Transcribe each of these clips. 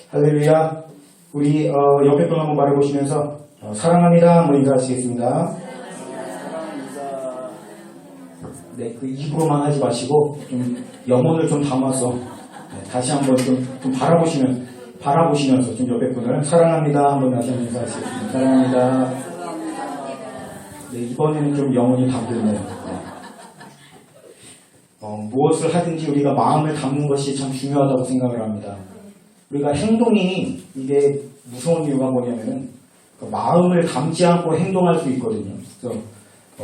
할렐루야. 우리 옆에 분 한번 말해보시면서 사랑합니다 한번 인사하시겠습니다. 네, 그 입으로만 하지 마시고 좀 영혼을 좀 담아서 다시 한번 좀 바라보시면서 좀 옆에 분을 사랑합니다 한번 다시 한번 인사하시겠습니다. 사랑합니다. 네, 이번에는 좀 영혼이 담겼네요. 무엇을 하든지 우리가 마음을 담는 것이 참 중요하다고 생각을 합니다. 우리가 행동이 이게 무서운 이유가 뭐냐면은 마음을 담지 않고 행동할 수 있거든요. 그래서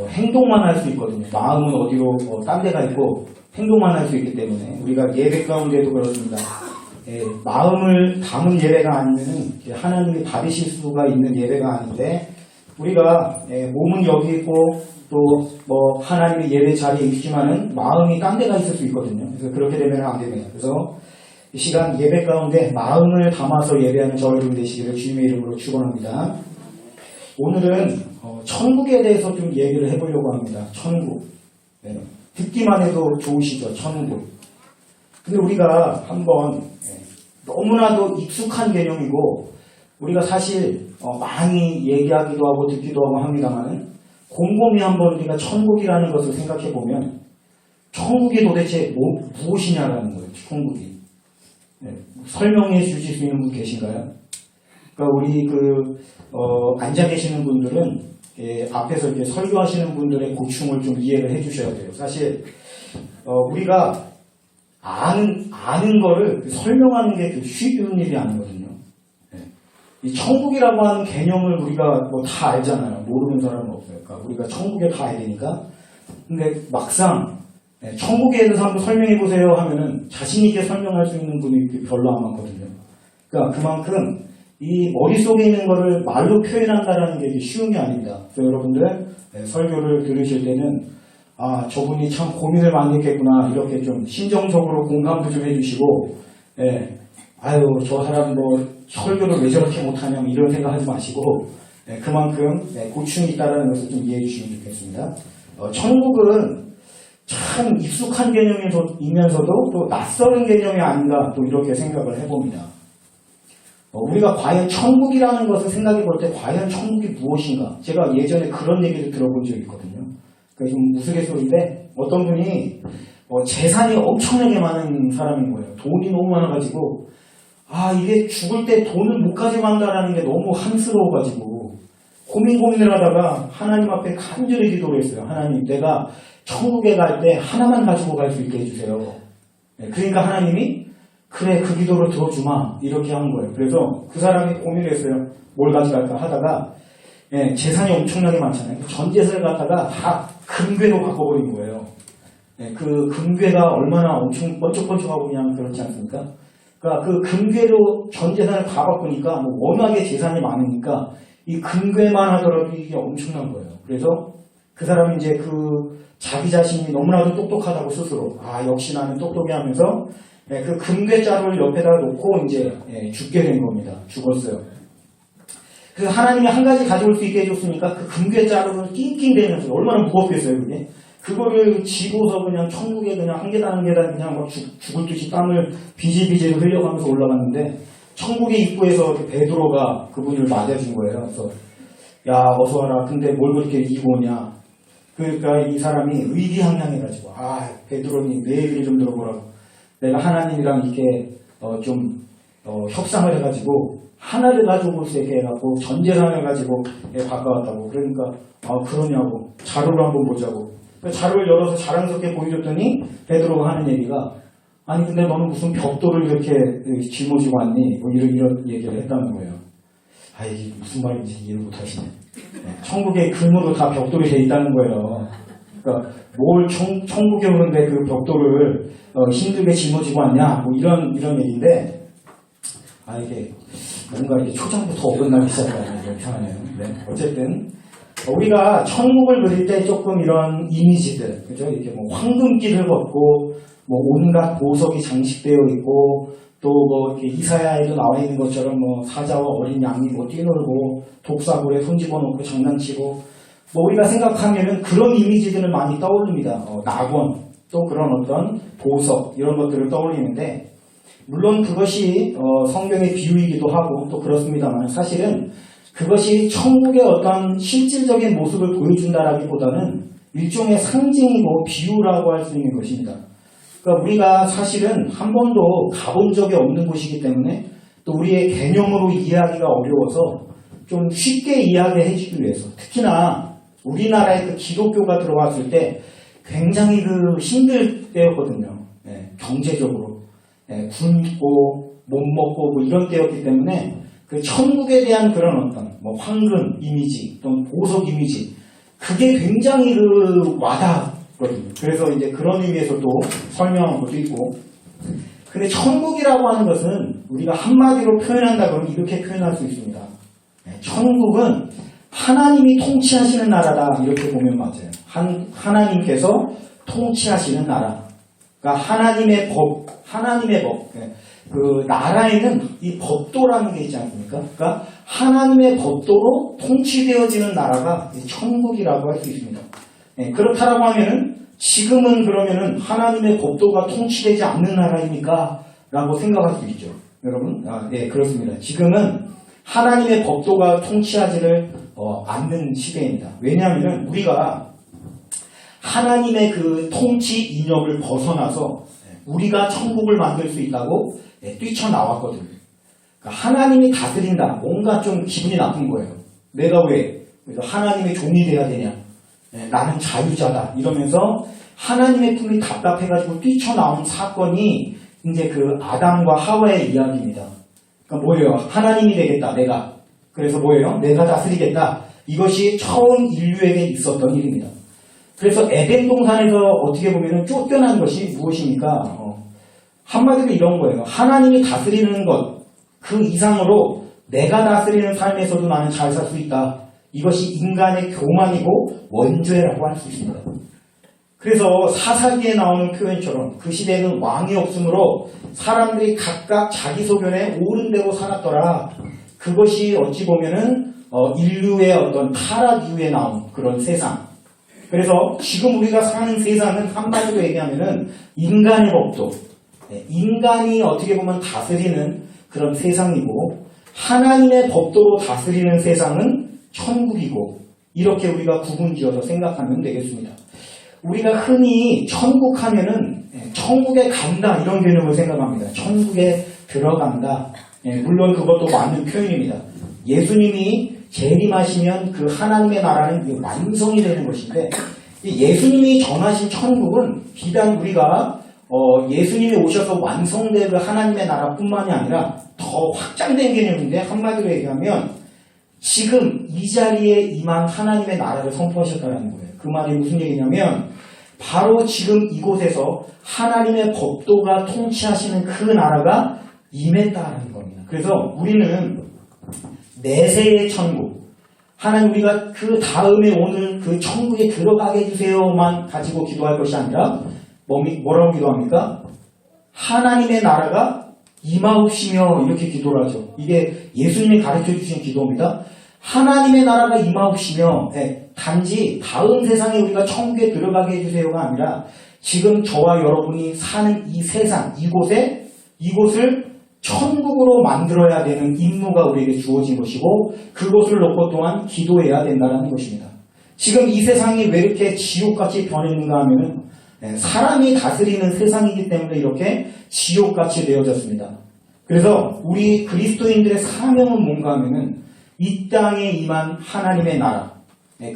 행동만 할 수 있거든요. 마음은 어디로 딴 데가 있고 행동만 할 수 있기 때문에 우리가 예배 가운데도 그렇습니다. 마음을 담은 예배가 아니면은 하나님이 받으실 수가 있는 예배가 아닌데 우리가 몸은 여기 있고 또 뭐 하나님의 예배 자리에 있지만은 마음이 딴 데가 있을 수 있거든요. 그래서 그렇게 되면 안 됩니다. 그래서 이 시간 예배 가운데 마음을 담아서 예배하는 저희 여러분 되시기를 주님의 이름으로 축원합니다. 오늘은 천국에 대해서 좀 얘기를 해보려고 합니다. 천국. 네. 듣기만 해도 좋으시죠? 천국. 근데 우리가 한번 너무나도 익숙한 개념이고 우리가 사실 많이 얘기하기도 하고 듣기도 하고 합니다만 곰곰이 한번 우리가 천국이라는 것을 생각해 보면 천국이 도대체 무엇이냐라는 거예요. 천국이. 네. 설명해 주실 수 있는 분 계신가요? 그러니까 우리 앉아 계시는 분들은 앞에서 이렇게 설교하시는 분들의 고충을 좀 이해를 해 주셔야 돼요. 사실 우리가 아는 거를 설명하는 게 쉬운 일이 아니거든요. 네. 이 천국이라고 하는 개념을 우리가 뭐 다 알잖아요. 모르는 사람은 없어요. 그러니까 우리가 천국에 가야 되니까. 근데 막상 천국에 대해서 한번 설명해 보세요 하면은 자신 있게 설명할 수 있는 분이 별로 안 많거든요. 그러니까 그만큼 이 머릿속에 있는 거를 말로 표현한다는 게 쉬운 게 아닙니다. 그래서 여러분들 설교를 들으실 때는 저분이 참 고민을 많이 했겠구나 이렇게 좀 심정적으로 공감도 좀 해주시고 저 사람 뭐 설교를 왜 저렇게 못하냐 이런 생각하지 마시고 그만큼 고충이 있다는 것을 좀 이해해 주시면 좋겠습니다. 천국은 참 익숙한 개념이면서도 또 낯설은 개념이 아닌가 또 이렇게 생각을 해봅니다. 우리가 과연 천국이라는 것을 생각해 볼 때 과연 천국이 무엇인가? 제가 예전에 그런 얘기를 들어본 적이 있거든요. 그러니까 좀 우스갯소리인데 어떤 분이 재산이 엄청나게 많은 사람인 거예요. 돈이 너무 많아가지고 이게 죽을 때 돈을 못 가지고 간다라는 게 너무 한스러워가지고 고민을 하다가 하나님 앞에 간절히 기도를 했어요. 하나님, 내가 천국에 갈 때 하나만 가지고 갈 수 있게 해주세요. 그러니까 하나님이 그래, 그 기도를 들어주마 이렇게 한 거예요. 그래서 그 사람이 고민을 했어요. 뭘 가져갈까 하다가 재산이 엄청나게 많잖아요. 전 재산을 갖다가 다 금괴로 바꿔버린 거예요. 그 금괴가 얼마나 엄청 번쩍번쩍하고 그냥 그렇지 않습니까? 그러니까 그 금괴로 전 재산을 다 바꾸니까 워낙에 재산이 많으니까 이 금괴만 하더라도 이게 엄청난 거예요. 그래서 그 사람이 이제 자기 자신이 너무나도 똑똑하다고 스스로 역시 나는 똑똑해 하면서 그 금괴자루를 옆에다 놓고 이제 죽게 된 겁니다. 죽었어요. 그래서 하나님이 한 가지 가져올 수 있게 해줬으니까 그 금괴자루를 낑낑대면서 얼마나 무겁겠어요, 그게? 그거를 지고서 그냥 천국에 그냥 한 계단 한 계단 그냥 막 죽을 듯이 땀을 비질비질 흘려가면서 올라갔는데 천국의 입구에서 베드로가 그분을 맞아준 거예요. 그래서 야 어서 와라. 근데 뭘 그렇게 이고 오냐? 그러니까 이 사람이 의기양양해가지고 베드로님 내 얘기를 좀 들어보라고. 내가 하나님이랑 이렇게 협상을 해가지고 하나를 가지고 올 수 있게 해갖고 전 재산을 가지고 바꿔왔다고. 그러니까 그러냐고. 자료를 한번 보자고. 자료를 열어서 자랑스럽게 보여줬더니 베드로가 하는 얘기가 아니 근데 너는 무슨 벽돌을 이렇게 짊어지고 왔니? 뭐 이런 얘기를 했다는 거예요. 이게 무슨 말인지 이해를 못하시네. 천국에 금으로 다 벽돌이 돼 있다는 거예요. 그러니까 뭘 천국에 오는데 그 벽돌을 힘들게 짊어지고 왔냐? 뭐 이런 얘기인데 이게 뭔가 이렇게 초장부터 어긋나기 시작하는 이상하네요. 어쨌든 우리가 천국을 그릴 때 조금 이런 이미지들, 그죠? 이렇게 뭐 황금길을 걷고 뭐 온갖 보석이 장식되어 있고 또 뭐 이렇게 이사야에도 나와 있는 것처럼 뭐 사자와 어린 양이 뭐 뛰놀고 독사굴에 손 집어넣고 장난치고 뭐 우리가 생각하면은 그런 이미지들을 많이 떠올립니다. 낙원 또 그런 어떤 보석 이런 것들을 떠올리는데 물론 그것이 성경의 비유이기도 하고 또 그렇습니다만 사실은 그것이 천국의 어떤 실질적인 모습을 보여준다라기보다는 일종의 상징이고 비유라고 할 수 있는 것입니다. 그러니까 우리가 사실은 한 번도 가본 적이 없는 곳이기 때문에 또 우리의 개념으로 이해하기가 어려워서 좀 쉽게 이야기해 주기 위해서 특히나 우리나라에 그 기독교가 들어왔을 때 굉장히 그 힘들 때였거든요. 경제적으로 굶고 못 먹고 뭐 이런 때였기 때문에 그 천국에 대한 그런 어떤 뭐 황금 이미지 또는 보석 이미지 그게 굉장히 그 와닿거든요. 그래서 이제 그런 의미에서도 설명한 것도 있고 근데 천국이라고 하는 것은 우리가 한마디로 표현한다 그러면 이렇게 표현할 수 있습니다. 천국은 하나님이 통치하시는 나라다 이렇게 보면 맞아요. 하나님께서 통치하시는 나라. 그러니까 하나님의 법. 그 나라에는 이 법도라는 게 있지 않습니까? 그러니까 하나님의 법도로 통치되어지는 나라가 천국이라고 할 수 있습니다. 그렇다라고 하면은 지금은 그러면은 하나님의 법도가 통치되지 않는 나라입니까? 라고 생각할 수 있죠. 여러분, 네, 그렇습니다. 지금은 하나님의 법도가 통치하지를 않는 시대입니다. 왜냐하면 우리가 하나님의 그 통치 이념을 벗어나서 우리가 천국을 만들 수 있다고 뛰쳐나왔거든요. 그러니까 하나님이 다스린다. 뭔가 좀 기분이 나쁜 거예요. 내가 왜 하나님의 종이 돼야 되냐. 나는 자유자다. 이러면서 하나님의 품이 답답해가지고 뛰쳐나온 사건이 이제 그 아담과 하와의 이야기입니다. 그러니까 뭐예요? 하나님이 되겠다. 내가. 그래서 뭐예요? 내가 다스리겠다. 이것이 처음 인류에게 있었던 일입니다. 그래서 에덴 동산에서 어떻게 보면 쫓겨난 것이 무엇입니까? 한마디로 이런 거예요. 하나님이 다스리는 것, 그 이상으로 내가 다스리는 삶에서도 나는 잘 살 수 있다. 이것이 인간의 교만이고 원죄라고 할 수 있습니다. 그래서 사사기에 나오는 표현처럼 그 시대는 왕이 없으므로 사람들이 각각 자기 소견에 옳은 대로 살았더라. 그것이 어찌 보면은 인류의 어떤 타락 이후에 나온 그런 세상. 그래서 지금 우리가 사는 세상은 한마디로 얘기하면은 인간의 법도, 인간이 어떻게 보면 다스리는 그런 세상이고 하나님의 법도로 다스리는 세상은 천국이고 이렇게 우리가 구분지어서 생각하면 되겠습니다. 우리가 흔히 천국 하면은 천국에 간다 이런 개념을 생각합니다. 천국에 들어간다. 물론 그것도 맞는 표현입니다. 예수님이 재림하시면 그 하나님의 나라는 완성이 되는 것인데 예수님이 전하신 천국은 비단 우리가 예수님이 오셔서 완성된 그 하나님의 나라뿐만이 아니라 더 확장된 개념인데 한마디로 얘기하면 지금 이 자리에 임한 하나님의 나라를 선포하셨다는 거예요. 그 말이 무슨 얘기냐면 바로 지금 이곳에서 하나님의 법도가 통치하시는 그 나라가 임했다는 겁니다. 그래서 우리는 내세의 천국, 하나님 우리가 그 다음에 오늘 그 천국에 들어가게 해주세요만 가지고 기도할 것이 아니라 뭐라고 기도합니까? 하나님의 나라가 임하옵시며 이렇게 기도를 하죠. 이게 예수님이 가르쳐주신 기도입니다. 하나님의 나라가 임하옵시며 단지 다음 세상에 우리가 천국에 들어가게 해주세요가 아니라 지금 저와 여러분이 사는 이 세상, 이곳을 천국으로 만들어야 되는 임무가 우리에게 주어진 것이고 그것을 놓고 또한 기도해야 된다는 것입니다. 지금 이 세상이 왜 이렇게 지옥같이 변했는가 하면은 사람이 다스리는 세상이기 때문에 이렇게 지옥같이 되어졌습니다. 그래서 우리 그리스도인들의 사명은 뭔가 하면은 이 땅에 임한 하나님의 나라,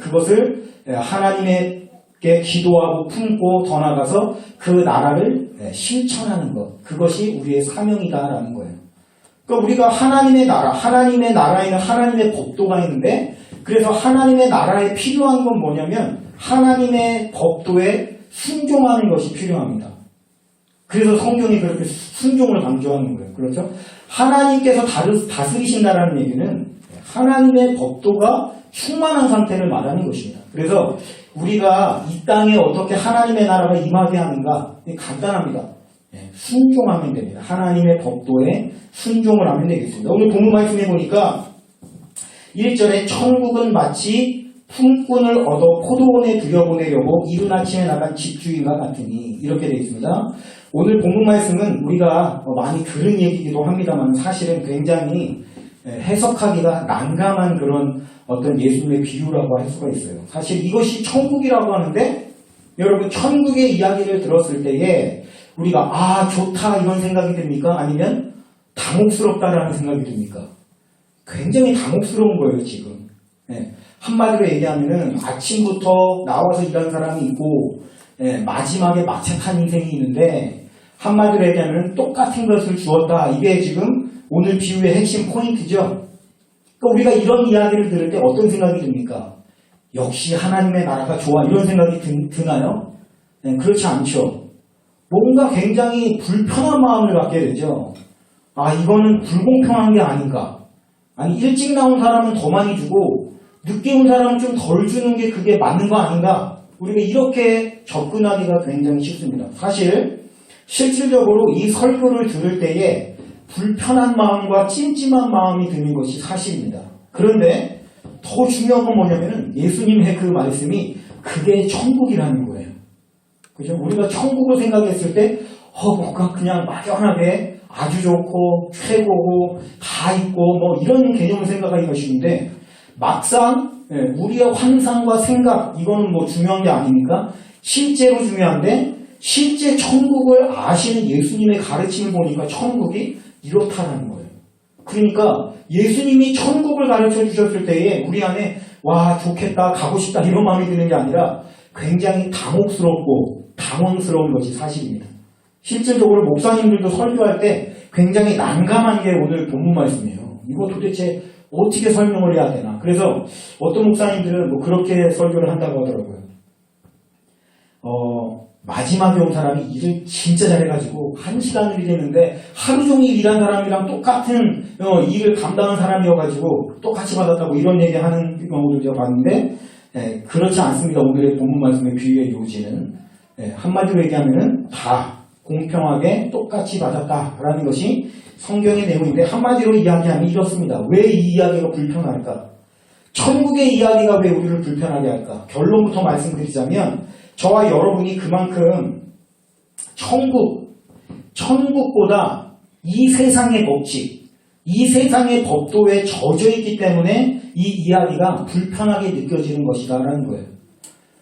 그것을 하나님께 기도하고 품고 더 나아가서 그 나라를 실천하는 것, 그것이 우리의 사명이다라는 거예요. 그러니까 우리가 하나님의 나라에는 하나님의 법도가 있는데 그래서 하나님의 나라에 필요한 건 뭐냐면 하나님의 법도에 순종하는 것이 필요합니다. 그래서 성경이 그렇게 순종을 강조하는 거예요. 그렇죠? 하나님께서 다스리신다라는 얘기는 하나님의 법도가 충만한 상태를 말하는 것입니다. 그래서 우리가 이 땅에 어떻게 하나님의 나라가 임하게 하는가? 간단합니다. 순종하면 됩니다. 하나님의 법도에 순종을 하면 되겠습니다. 오늘 본문 말씀해 보니까 1절에 천국은 마치 품꾼을 얻어 포도원에 들여보내려고 이른 아침에 나간 집주인과 같으니 이렇게 되어 있습니다. 오늘 본문 말씀은 우리가 많이 들은 얘기이기도 합니다만 사실은 굉장히 해석하기가 난감한 그런 어떤 예수님의 비유라고 할 수가 있어요. 사실 이것이 천국이라고 하는데 여러분 천국의 이야기를 들었을 때에 우리가 아 좋다 이런 생각이 듭니까? 아니면 당혹스럽다라는 생각이 듭니까? 굉장히 당혹스러운 거예요 지금. 한마디로 얘기하면은 아침부터 나와서 일하는 사람이 있고 마지막에 마책한 인생이 있는데 한마디로 얘기하면 똑같은 것을 주었다. 이게 지금 오늘 비유의 핵심 포인트죠. 그러니까 우리가 이런 이야기를 들을 때 어떤 생각이 듭니까? 역시 하나님의 나라가 좋아 이런 생각이 드나요? 그렇지 않죠. 뭔가 굉장히 불편한 마음을 갖게 되죠. 아 이거는 불공평한 게 아닌가. 아니 일찍 나온 사람은 더 많이 주고 늦게 온 사람은 좀 덜 주는 게 그게 맞는 거 아닌가? 우리가 이렇게 접근하기가 굉장히 쉽습니다. 사실 실질적으로 이 설교를 들을 때에 불편한 마음과 찜찜한 마음이 드는 것이 사실입니다. 그런데 더 중요한 건 뭐냐면은 예수님의 그 말씀이 그게 천국이라는 거예요. 그죠? 우리가 천국을 생각했을 때 뭔가 그냥 막연하게 아주 좋고 최고고 다 있고 뭐 이런 개념을 생각하기가 쉬운데 막상 우리의 환상과 생각 이거는 뭐 중요한 게 아닙니까? 실제로 중요한데 실제 천국을 아시는 예수님의 가르침을 보니까 천국이 이렇다라는 거예요. 그러니까 예수님이 천국을 가르쳐 주셨을 때에 우리 안에 와 좋겠다 가고 싶다 이런 마음이 드는 게 아니라 굉장히 당혹스럽고 당황스러운 것이 사실입니다. 실질적으로 목사님들도 설교할 때 굉장히 난감한 게 오늘 본문 말씀이에요. 이거 도대체 어떻게 설명을 해야 되나. 그래서 어떤 목사님들은 뭐 그렇게 설교를 한다고 하더라고요. 마지막에 온 사람이 일을 진짜 잘해가지고 1시간을 일했는데 하루 종일 일한 사람이랑 똑같은 일을 감당한 사람이어가지고 똑같이 받았다고 이런 얘기하는 경우도 제가 봤는데 그렇지 않습니다. 오늘의 본문 말씀의 비유의 요지는 한마디로 얘기하면은 다 공평하게 똑같이 받았다라는 것이 성경의 내용인데 한마디로 이야기하면 이렇습니다. 왜 이 이야기가 불편할까? 천국의 이야기가 왜 우리를 불편하게 할까? 결론부터 말씀드리자면 저와 여러분이 그만큼 천국보다 이 세상의 법칙, 이 세상의 법도에 젖어 있기 때문에 이 이야기가 불편하게 느껴지는 것이다라는 거예요.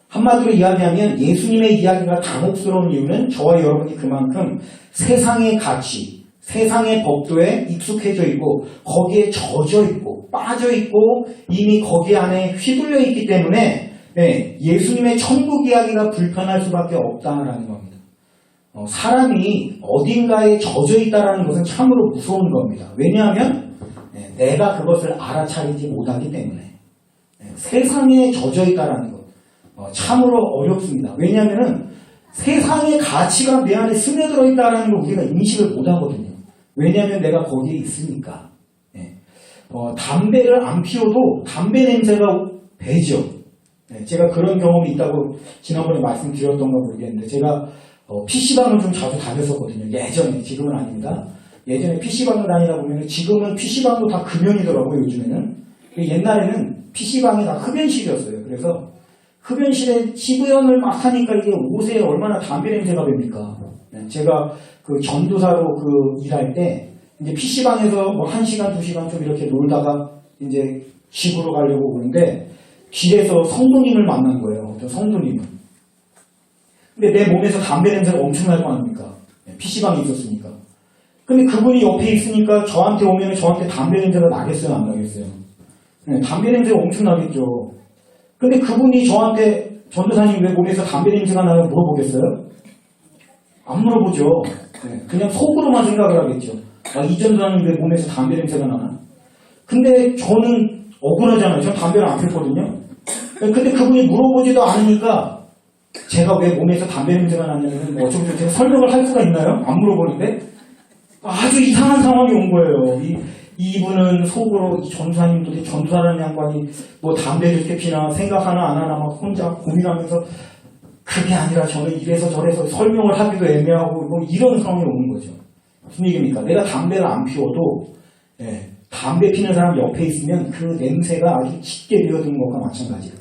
한마디로 이야기하면 예수님의 이야기가 당혹스러운 이유는 저와 여러분이 그만큼 세상의 가치, 세상의 법도에 익숙해져 있고 거기에 젖어 있고 빠져 있고 이미 거기 안에 휘둘려 있기 때문에 예수님의 천국 이야기가 불편할 수밖에 없다라는 겁니다. 사람이 어딘가에 젖어 있다는 것은 참으로 무서운 겁니다. 왜냐하면 내가 그것을 알아차리지 못하기 때문에 세상에 젖어 있다는 것 참으로 어렵습니다. 왜냐하면 세상의 가치가 내 안에 스며들어 있다는 걸 우리가 인식을 못하거든요. 왜냐하면 내가 거기에 있으니까. 담배를 안 피워도 담배 냄새가 배죠. 제가 그런 경험이 있다고 지난번에 말씀드렸던가 모르겠는데 제가 PC방을 좀 자주 다녔었거든요. 예전에, 지금은 아닙니다. 예전에 PC방을 다니다 보면 지금은 PC방도 다 금연이더라고요. 요즘에는. 옛날에는 PC방이 다 흡연실이었어요. 그래서 흡연실에 시부연을 막 하니까 이게 옷에 얼마나 담배 냄새가 납니까? 제가 그 전도사로 일할 때 이제 PC방에서 뭐 1시간, 2시간 좀 이렇게 놀다가 이제 집으로 가려고 오는데 길에서 성도님을 만난 거예요. 어떤 성도님을. 근데 내 몸에서 담배 냄새가 엄청날 거 아닙니까? PC방에 있었으니까. 근데 그분이 옆에 있으니까 저한테 오면 저한테 담배 냄새가 나겠어요? 안 나겠어요? 담배 냄새가 엄청 나겠죠. 근데 그분이 저한테 전도사님 왜 몸에서 담배 냄새가 나요? 물어보겠어요? 안 물어보죠. 그냥 속으로만 생각을 하겠죠. 이 전도사님 왜 몸에서 담배 냄새가 나나? 근데 저는 억울하잖아요. 저는 담배를 안 폈거든요. 근데 그분이 물어보지도 않으니까 제가 왜 몸에서 담배 냄새가 나냐면 어쩌면 제가 설명을 할 수가 있나요? 안 물어보는데 아주 이상한 상황이 온 거예요. 이분은 속으로 전도사님도 전도사라는 양반이 뭐 담배를 이렇게 피나 생각하나 안 하나 막 혼자 고민하면서 그게 아니라 저는 이래서 저래서 설명을 하기도 애매하고 뭐 이런 상황이 오는 거죠. 무슨 얘기입니까? 내가 담배를 안 피워도 담배 피는 사람 옆에 있으면 그 냄새가 아주 짙게 배어드는 것과 마찬가지예요.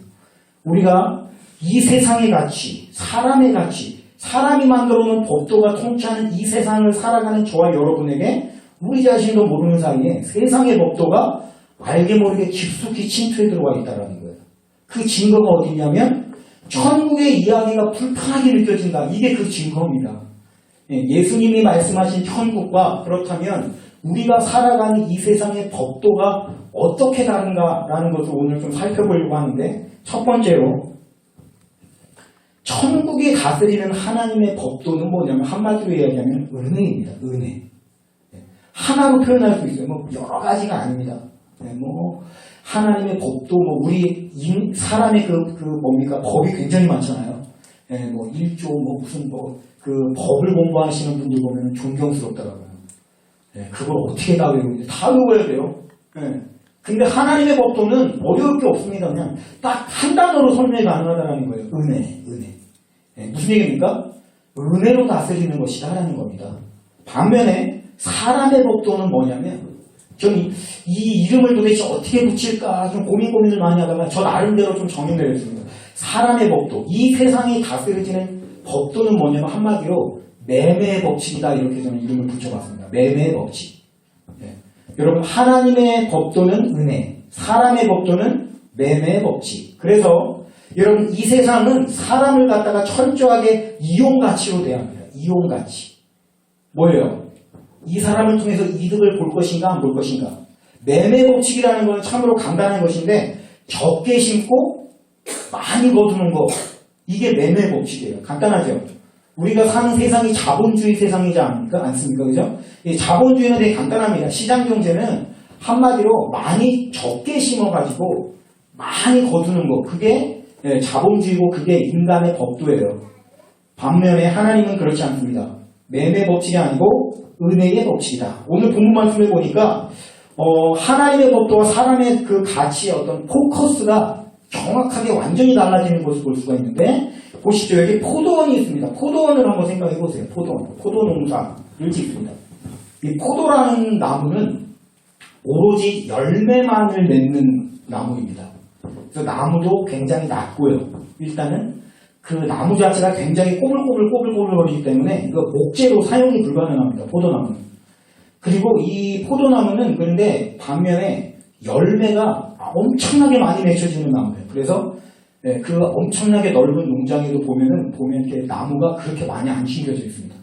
우리가 이 세상의 가치, 사람의 가치, 사람이 만들어 놓은 법도가 통치하는 이 세상을 살아가는 저와 여러분에게 우리 자신도 모르는 사이에 세상의 법도가 알게 모르게 깊숙이 침투해 들어와 있다는 거예요. 그 증거가 어디냐면 천국의 이야기가 불편하게 느껴진다. 이게 그 증거입니다. 예수님이 말씀하신 천국과 그렇다면 우리가 살아가는 이 세상의 법도가 어떻게 다른가라는 것을 오늘 좀 살펴보려고 하는데, 첫 번째로 천국이 다스리는 하나님의 법도는 뭐냐면 한마디로 이야기하면 은혜입니다. 은혜. 하나로 표현할 수 있어요. 뭐 여러 가지가 아닙니다. 뭐 하나님의 법도 뭐 우리 사람의 뭡니까 법이 굉장히 많잖아요. 뭐 1조 뭐 무슨 뭐 그 법을 공부하시는 분들 보면 존경스럽더라고요. 그걸 어떻게 다 외우는지 다 외워야 돼요. 근데 하나님의 법도는 어려울 게 없습니다. 그냥 딱 한 단어로 설명이 가능하다는 거예요. 은혜, 은혜. 무슨 얘기입니까? 은혜로 다스리는 것이다라는 겁니다. 반면에 사람의 법도는 뭐냐면, 저는 이 이름을 도대체 어떻게 붙일까 좀 고민을 많이 하다가 저 나름대로 좀 정의를 내렸습니다. 사람의 법도, 이 세상이 다스려지는 법도는 뭐냐면 한마디로 매매의 법칙이다, 이렇게 저는 이름을 붙여봤습니다. 매매의 법칙. 여러분, 하나님의 법도는 은혜, 사람의 법도는 매매의 법칙. 그래서 여러분, 이 세상은 사람을 갖다가 철저하게 이용가치로 대합니다. 이용가치. 뭐예요? 이 사람을 통해서 이득을 볼 것인가 안 볼 것인가. 매매 법칙이라는 건 참으로 간단한 것인데 적게 심고 많이 거두는 거, 이게 매매 법칙이에요. 간단하죠. 우리가 사는 세상이 자본주의 세상이지 않습니까? 그죠? 이 자본주의는 되게 간단합니다. 시장 경제는 한마디로 많이 적게 심어가지고 많이 거두는 거, 그게 자본주의고 그게 인간의 법도예요. 반면에 하나님은 그렇지 않습니다. 매매 법칙이 아니고 은혜의 법칙이다. 오늘 본문 말씀을 보니까 하나님의 법도와 사람의 그 가치의 어떤 포커스가 정확하게 완전히 달라지는 것을 볼 수가 있는데, 보시죠. 여기 포도원이 있습니다. 포도원을 한번 생각해 보세요. 포도원. 포도 농사를 짓습니다. 이 포도라는 나무는 오로지 열매만을 맺는 나무입니다. 그래서 나무도 굉장히 낮고요. 일단은 그 나무 자체가 굉장히 꼬불꼬불거리기 때문에 이거 목재로 사용이 불가능합니다. 포도나무는. 그리고 이 포도나무는 그런데 반면에 열매가 엄청나게 많이 맺혀지는 나무예요. 그래서 그 엄청나게 넓은 농장에도 보면 이렇게 나무가 그렇게 많이 안 심겨져 있습니다.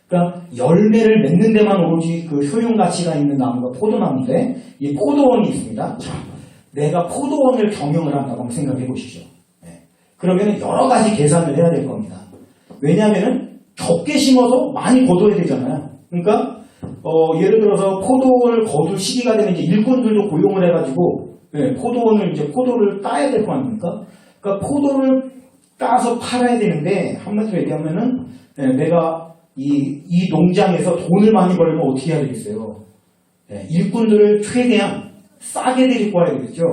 그러니까 열매를 맺는 데만 오로지 그 효용 가치가 있는 나무가 포도나무인데, 이 포도원이 있습니다. 자, 내가 포도원을 경영을 한다고 한번 생각해 보시죠. 그러면 여러 가지 계산을 해야 될 겁니다. 왜냐하면 적게 심어서 많이 거둬야 되잖아요. 그러니까 예를 들어서 포도를 거둘 시기가 되면 이제 일꾼들도 고용을 해가지고 포도원을 이제 포도를 따야 될 거 아닙니까? 그러니까 포도를 따서 팔아야 되는데, 한마디로 얘기하면은 내가 이 농장에서 돈을 많이 벌려면 어떻게 해야 되겠어요? 일꾼들을 최대한 싸게 데리고 와야 되겠죠.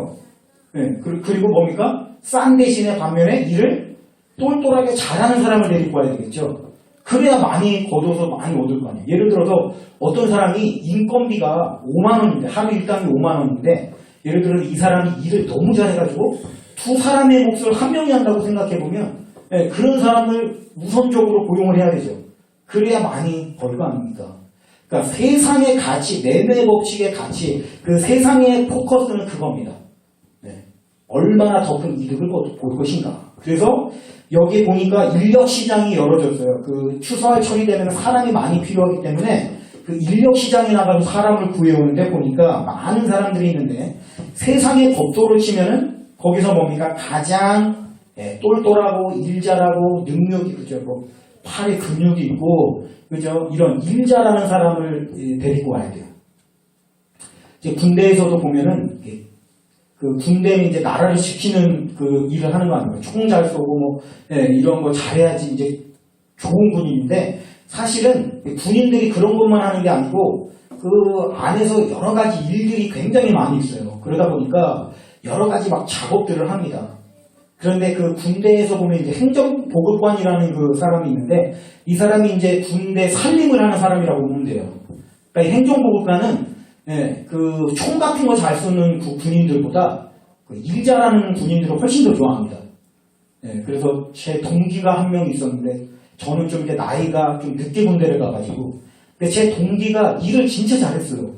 그리고 뭡니까? 싼 대신에 반면에 일을 똘똘하게 잘하는 사람을 데리고 와야 되겠죠. 그래야 많이 거둬서 많이 얻을 거 아니에요. 예를 들어서 어떤 사람이 인건비가 5만 원인데, 하루 일당이 5만 원인데, 예를 들어서 이 사람이 일을 너무 잘해가지고 두 사람의 몫을 한 명이 한다고 생각해보면 그런 사람을 우선적으로 고용을 해야 되죠. 그래야 많이 벌 거 아닙니까? 그러니까 세상의 가치, 매매 법칙의 가치, 그 세상의 포커스는 그겁니다. 얼마나 더 큰 이득을 볼 것인가. 그래서 여기 보니까 인력 시장이 열어졌어요. 그 추수할 처리되면 사람이 많이 필요하기 때문에 그 인력 시장에 나가서 사람을 구해오는데 보니까 많은 사람들이 있는데, 세상의 법도를 치면은 거기서 뭡니까? 가장 똘똘하고 일 잘하고 능력이, 그죠? 뭐 팔에 근육이 있고, 그죠? 이런 일 잘하는 사람을 데리고 와야 돼요. 이제 군대에서도 보면은 그 군대는 이제 나라를 지키는 그 일을 하는 거 아니에요. 총 잘 쏘고 뭐 이런 거 잘해야지 이제 좋은 군인인데, 사실은 군인들이 그런 것만 하는 게 아니고 그 안에서 여러 가지 일들이 굉장히 많이 있어요. 그러다 보니까 여러 가지 막 작업들을 합니다. 그런데 그 군대에서 보면 이제 행정보급관이라는 그 사람이 있는데, 이 사람이 이제 군대 살림을 하는 사람이라고 보면 돼요. 그러니까 이 행정보급관은 그 총 같은 거 잘 쏘는 그 군인들보다 그 일 잘하는 군인들을 훨씬 더 좋아합니다. 그래서 제 동기가 한 명 있었는데 저는 좀 이제 나이가 좀 늦게 군대를 가가지고 근데 제 동기가 일을 진짜 잘했어요.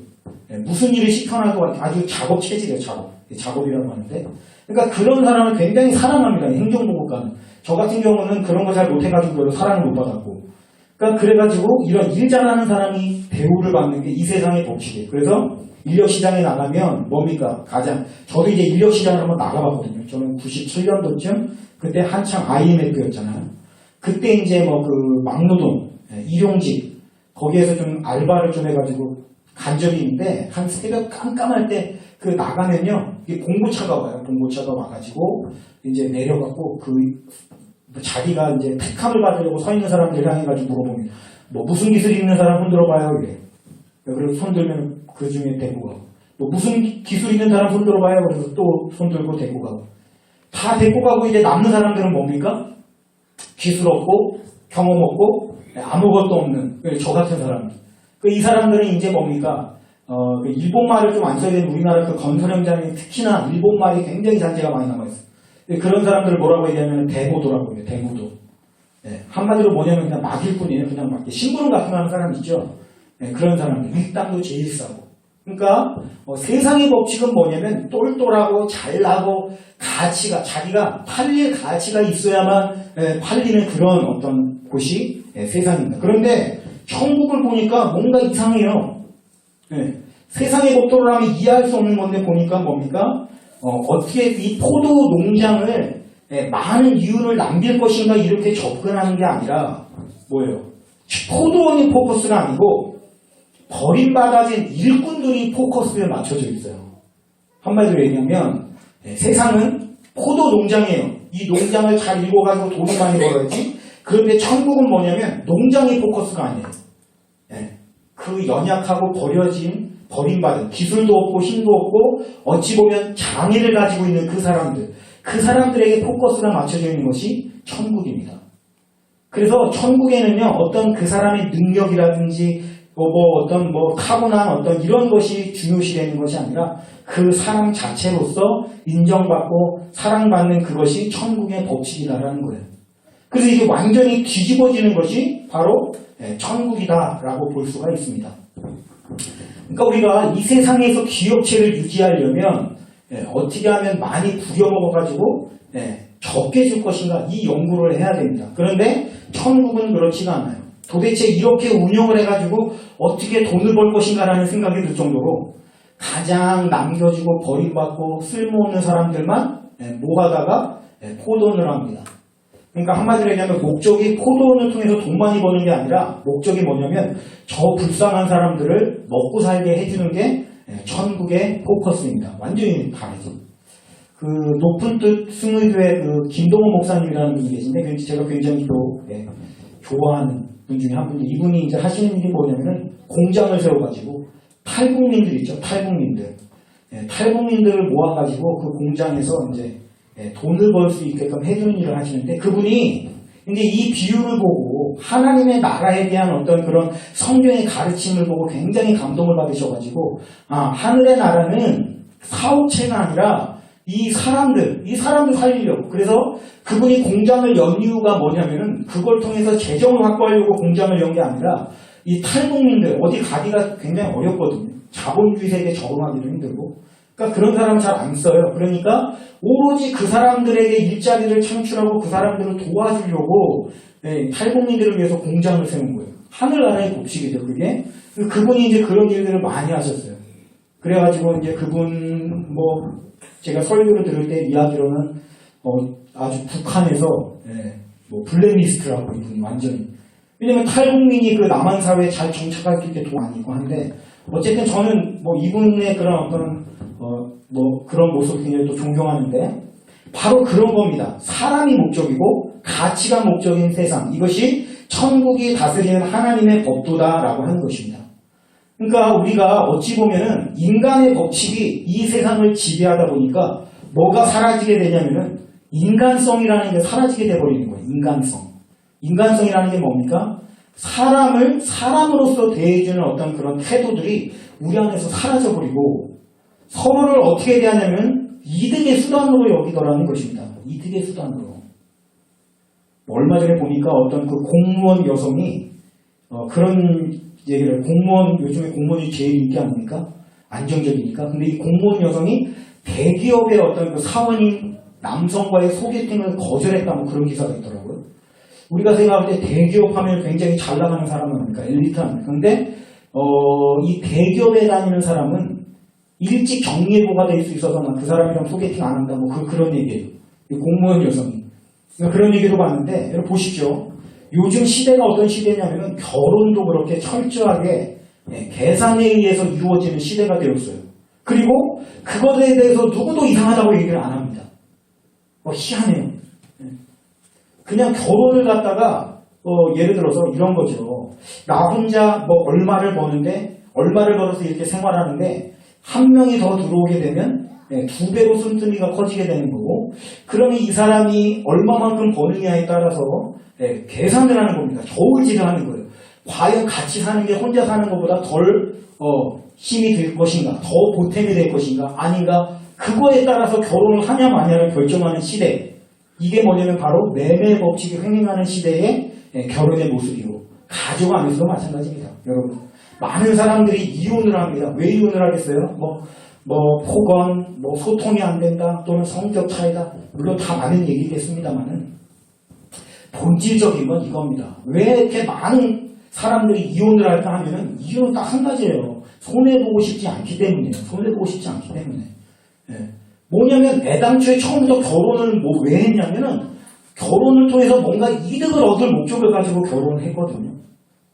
무슨 일을 시켜놔도 아주 작업 체질이에요. 작업이라고 하는데 그러니까 그런 사람을 굉장히 사랑합니다. 행정보고과는. 저 같은 경우는 그런 거 잘 못해가지고 별로 사랑을 못 받았고 그러니까 그래가지고 이런 일 잘하는 사람이 대우를 받는 게 이 세상의 법칙이에요. 그래서 인력시장에 나가면 뭡니까? 저도 이제 인력시장을 한번 나가봤거든요. 저는 97년도쯤 그때 한창 IMF였잖아요. 그때 이제 뭐 그 막노동, 일용직 거기에서 좀 알바를 좀 해가지고 간 적이 있는데 한 새벽 깜깜할 때 그 나가면요 이게 봉고차가 와요. 봉고차가 와가지고 이제 내려갖고 그 자기가 이제 택함을 받으려고 서 있는 사람들 향해가지고 물어보면 뭐 무슨 기술 있는 사람 손 들어봐요 이래. 그래서 손 들면 그 중에 데리고 가고 뭐 무슨 기술 있는 사람 손 들어봐요 그래서 또 손 들고 데리고 가고 다 데리고 가고 이제 남는 사람들은 뭡니까? 기술 없고 경험 없고 아무것도 없는 저 같은 사람들. 이 사람들은 이제 뭡니까? 그 일본말을 좀 안 써야 되는 우리나라 그 건설 현장에 특히나 일본말이 굉장히 잔재가 많이 남아있어요. 그런 사람들을 뭐라고 얘기하면 대모도라고 해요. 대모도. 한마디로 뭐냐면 그냥 막일 뿐이에요. 그냥 막 심부름 같은 거 하는 사람 있죠. 그런 사람들. 일당도 제일 싸고. 그러니까 세상의 법칙은 뭐냐면 똘똘하고 잘나고 가치가 자기가 팔릴 가치가 있어야만 팔리는 그런 어떤 곳이 세상입니다. 그런데 천국을 보니까 뭔가 이상해요. 세상의 법도를 하면 이해할 수 없는 건데 보니까 뭡니까? 어떻게 이 포도 농장을 많은 이윤을 남길 것인가 이렇게 접근하는 게 아니라 뭐예요? 포도원이 포커스가 아니고 버림받아진 일꾼들이 포커스에 맞춰져 있어요. 한마디로 얘기하면 세상은 포도 농장이에요. 이 농장을 잘 읽어가지고 돈을 많이 벌어야지. 그런데 천국은 뭐냐면 농장이 포커스가 아니에요. 그 연약하고 버림받은 기술도 없고 힘도 없고 어찌 보면 장애를 가지고 있는 그 사람들에게 포커스가 맞춰져 있는 것이 천국입니다. 그래서 천국에는요 어떤 그 사람의 능력이라든지 어떤 타고난 어떤 이런 것이 중요시되는 것이 아니라 그 사람 자체로서 인정받고 사랑받는 그것이 천국의 법칙이다라는 거예요. 그래서 이게 완전히 뒤집어지는 것이 바로 천국이다라고 볼 수가 있습니다. 그러니까 우리가 이 세상에서 기업체를 유지하려면 어떻게 하면 많이 부려먹어가지고 적게 줄 것인가 이 연구를 해야 됩니다. 그런데 천국은 그렇지가 않아요. 도대체 이렇게 운영을 해가지고 어떻게 돈을 벌 것인가라는 생각이 들 정도로 가장 남겨지고 버림받고 쓸모없는 사람들만 모아다가 포돈을 합니다. 그러니까 한마디로 얘기하면 목적이 포도원을 통해서 돈 많이 버는 게 아니라 목적이 뭐냐면 저 불쌍한 사람들을 먹고 살게 해주는 게 천국의 포커스입니다. 완전히 다르죠. 그 높은 뜻 승의교회 그 김동호 목사님이라는 분이 계신데 제가 굉장히 또 좋아하는 분 중에 한 분인데 이분이 이제 하시는 일이 뭐냐면은 공장을 세워가지고 탈북민들 있죠. 탈북민들을 모아가지고 그 공장에서 이제 돈을 벌 수 있게끔 해주는 일을 하시는데 그분이 이제 이 비유를 보고 하나님의 나라에 대한 어떤 그런 성경의 가르침을 보고 굉장히 감동을 받으셔가지고 하늘의 나라는 사업체가 아니라 이 사람들 살리려고 그래서 그분이 공장을 연 이유가 뭐냐면은 그걸 통해서 재정을 확보하려고 공장을 연 게 아니라 이 탈북민들 어디 가기가 굉장히 어렵거든요. 자본주의 세계에 적응하기도 힘들고 그러니까 그런 사람은 잘 안 써요. 그러니까 오로지 그 사람들에게 일자리를 창출하고 그 사람들을 도와주려고 탈북민들을 위해서 공장을 세운 거예요. 하늘나라의 법칙이죠, 그게. 그분이 이제 그런 일들을 많이 하셨어요. 그래가지고 이제 그분 제가 설교를 들을 때 이야기로는 아주 북한에서 블랙리스트라고 이분이 완전히. 왜냐면 탈북민이 그 남한 사회에 잘 정착할 수 있게 돈 안 있고 한데 어쨌든 저는 이분의 그런 어떤 그런 모습을 굉장히 또 존경하는데 바로 그런 겁니다. 사람이 목적이고 가치가 목적인 세상 이것이 천국이 다스리는 하나님의 법도다라고 하는 것입니다. 그러니까 우리가 어찌 보면은 인간의 법칙이 이 세상을 지배하다 보니까 뭐가 사라지게 되냐면은 인간성이라는 게 사라지게 돼버리는 거예요. 인간성이라는 게 뭡니까? 사람을 사람으로서 대해주는 어떤 그런 태도들이 우리 안에서 사라져버리고 서로를 어떻게 대하냐면 이득의 수단으로 여기더라는 것입니다. 이득의 수단으로. 얼마 전에 보니까 어떤 그 공무원 여성이 그런 얘기를, 요즘에 공무원이 제일 인기 아닙니까? 안정적이니까. 근데 이 공무원 여성이 대기업의 어떤 그 사원인 남성과의 소개팅을 거절했다, 뭐 그런 기사가 있더라고요. 우리가 생각할 때 대기업 하면 굉장히 잘 나가는 사람 아닙니까? 엘리트 아닙니까? 근데 이 대기업에 다니는 사람은 일찍 정리해고가 될 수 있어서 난 그 사람이랑 소개팅 안 한다, 뭐 그런 얘기예요. 공무원 여성이. 그러니까 그런 얘기로 봤는데, 여러분 보십시오. 요즘 시대가 어떤 시대냐면은 결혼도 그렇게 철저하게 계산에 의해서 이루어지는 시대가 되었어요. 그리고 그것에 대해서 누구도 이상하다고 얘기를 안 합니다. 희한해요. 그냥 결혼을 갖다가 예를 들어서 이런 거죠. 나 혼자 뭐 얼마를 버는데, 얼마를 벌어서 이렇게 생활하는데 한 명이 더 들어오게 되면 2배로 씀씀이가 커지게 되는 거고, 그러면 이 사람이 얼마만큼 버느냐에 따라서 계산을 하는 겁니다. 저울질을 하는 거예요. 과연 같이 사는 게 혼자 사는 것보다 덜 힘이 될 것인가, 더 보탬이 될 것인가, 아닌가, 그거에 따라서 결혼을 하냐 마냐를 결정하는 시대. 이게 뭐냐면 바로 매매 법칙이 횡행하는 시대의 결혼의 모습이고, 가족 안에서도 마찬가지입니다. 여러분, 많은 사람들이 이혼을 합니다. 왜 이혼을 하겠어요? 폭언, 소통이 안 된다, 또는 성격 차이다. 물론 다 많은 얘기겠습니다만은 본질적인 건 이겁니다. 왜 이렇게 많은 사람들이 이혼을 할까 하면은 이유는 딱 한 가지예요. 손해보고 싶지 않기 때문이에요. 손해보고 싶지 않기 때문에. 뭐냐면 애당초에 처음부터 결혼을 왜 했냐면은 결혼을 통해서 뭔가 이득을 얻을 목적을 가지고 결혼을 했거든요.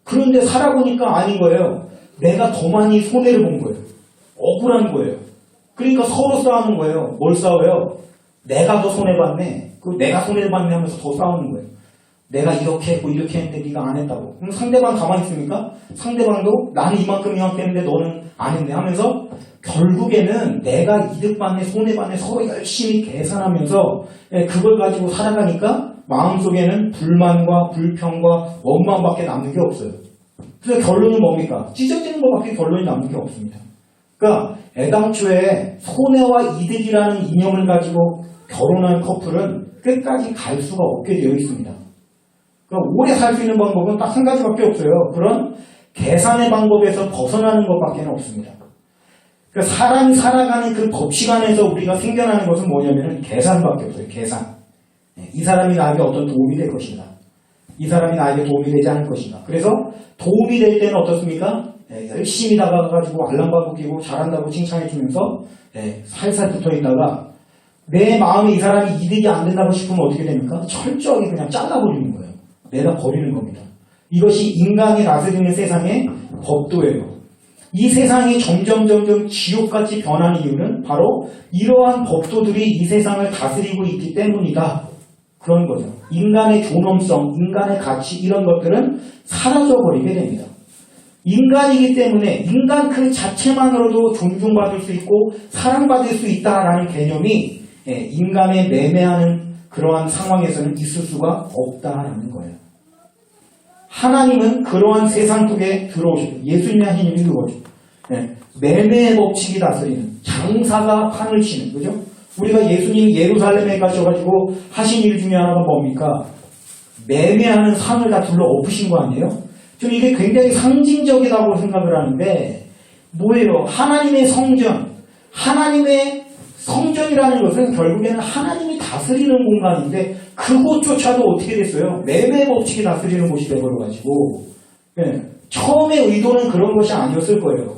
그런데 살아보니까 아닌 거예요. 내가 더 많이 손해를 본 거예요. 억울한 거예요. 그러니까 서로 싸우는 거예요. 뭘 싸워요? 내가 더 손해봤네. 내가 손해봤네 하면서 더 싸우는 거예요. 내가 이렇게 했고 이렇게 했는데 네가 안 했다고. 그럼 상대방 가만히 있습니까? 상대방도 나는 이만큼 했는데 너는 안 했네 하면서 결국에는 내가 이득받네 손해받네 서로 열심히 계산하면서 그걸 가지고 살아가니까 마음속에는 불만과 불평과 원망밖에 남는 게 없어요. 그래서 결론은 뭡니까? 찢어지는 것밖에 결론이 남는 게 없습니다. 그러니까 애당초에 손해와 이득이라는 이념을 가지고 결혼한 커플은 끝까지 갈 수가 없게 되어 있습니다. 그러니까 오래 살 수 있는 방법은 딱 한 가지밖에 없어요. 그런 계산의 방법에서 벗어나는 것밖에 없습니다. 그러니까 사람이 살아가는 그 법칙 안에서 우리가 생겨나는 것은 뭐냐면 계산밖에 없어요. 계산. 이 사람이 나에게 어떤 도움이 될 것인가, 이 사람이 나에게 도움이 되지 않을 것인가. 그래서 도움이 될 때는 어떻습니까? 열심히 다가가가지고 알람방구 끼고 잘한다고 칭찬해주면서 살살 붙어있다가 내 마음에 이 사람이 이득이 안 된다고 싶으면 어떻게 됩니까? 철저하게 그냥 잘라버리는 거예요. 내다 버리는 겁니다. 이것이 인간이 다스리는 세상의 법도예요. 이 세상이 점점 지옥같이 변하는 이유는 바로 이러한 법도들이 이 세상을 다스리고 있기 때문이다. 그런 거죠. 인간의 존엄성, 인간의 가치 이런 것들은 사라져버리게 됩니다. 인간이기 때문에 인간 그 자체만으로도 존중받을 수 있고 사랑받을 수 있다라는 개념이 인간의 매매하는 그러한 상황에서는 있을 수가 없다라는 거예요. 하나님은 그러한 세상 속에 들어오셨고 예수님이 하신 일이 그거죠. 매매의 법칙이 다스리는, 장사가 판을 치는, 그죠? 우리가 예수님이 예루살렘에 가셔가지고 하신 일 중에 하나가 뭡니까? 매매하는 상을 다 둘러 엎으신 거 아니에요? 저는 이게 굉장히 상징적이라고 생각을 하는데, 뭐예요? 하나님의 성전, 하나님의 성전이라는 것은 결국에는 하나님이 다스리는 공간인데 그곳조차도 어떻게 됐어요? 매매 법칙이 다스리는 곳이 돼버려가지고 처음에 의도는 그런 것이 아니었을 거예요.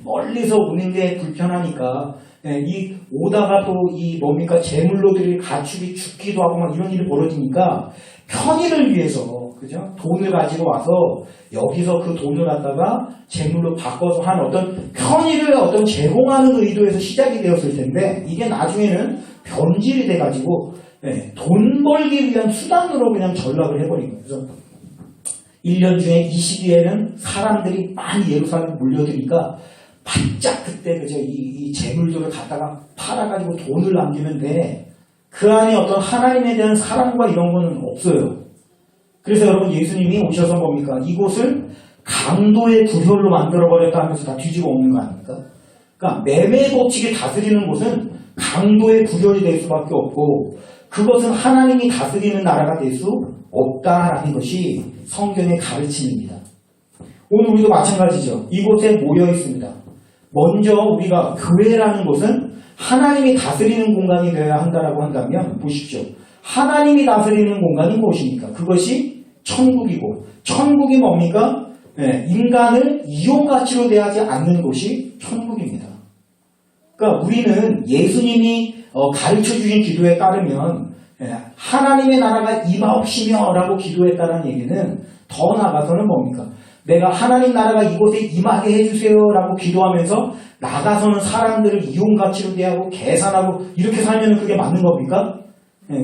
멀리서 오는 게 불편하니까 이 오다가 또 이 뭡니까 제물로들이 가축이 죽기도 하고 막 이런 일이 벌어지니까 편의를 위해서 그죠? 돈을 가지고 와서 여기서 그 돈을 갖다가 제물로 바꿔서 한 어떤 편의를 제공하는 의도에서 시작이 되었을 텐데 이게 나중에는 변질이 돼가지고 돈 벌기 위한 수단으로 그냥 전락을 해버린 거예요. 그래서 1년 중에 이 시기에는 사람들이 많이 예루살렘에 몰려드니까 바짝 그때 그죠? 이 재물들을 갖다가 팔아가지고 돈을 남기면 돼. 그 안에 어떤 하나님에 대한 사랑과 이런 거는 없어요. 그래서 여러분 예수님이 오셔서 뭡니까? 이곳을 강도의 구혈로 만들어버렸다 하면서 다 뒤집어 엎는 거 아닙니까? 그러니까 매매 법칙이 다스리는 곳은 강도의 구혈이 될 수밖에 없고 그것은 하나님이 다스리는 나라가 될 수 없다라는 것이 성경의 가르침입니다. 오늘 우리도 마찬가지죠. 이곳에 모여 있습니다. 먼저 우리가 교회라는 곳은 하나님이 다스리는 공간이 되어야 한다라고 한다면 보십시오. 하나님이 다스리는 공간이 무엇입니까? 그것이 천국이고 천국이 뭡니까? 인간을 이용가치로 대하지 않는 곳이 천국입니다. 그러니까 우리는 예수님이 가르쳐주신 기도에 따르면 하나님의 나라가 임하옵시며 라고 기도했다는 얘기는 더 나아가서는 뭡니까? 내가 하나님 나라가 이곳에 임하게 해주세요 라고 기도하면서 나가서는 사람들을 이용가치로 대하고 계산하고 이렇게 살면 그게 맞는 겁니까?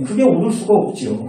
그게 옳을 수가 없죠.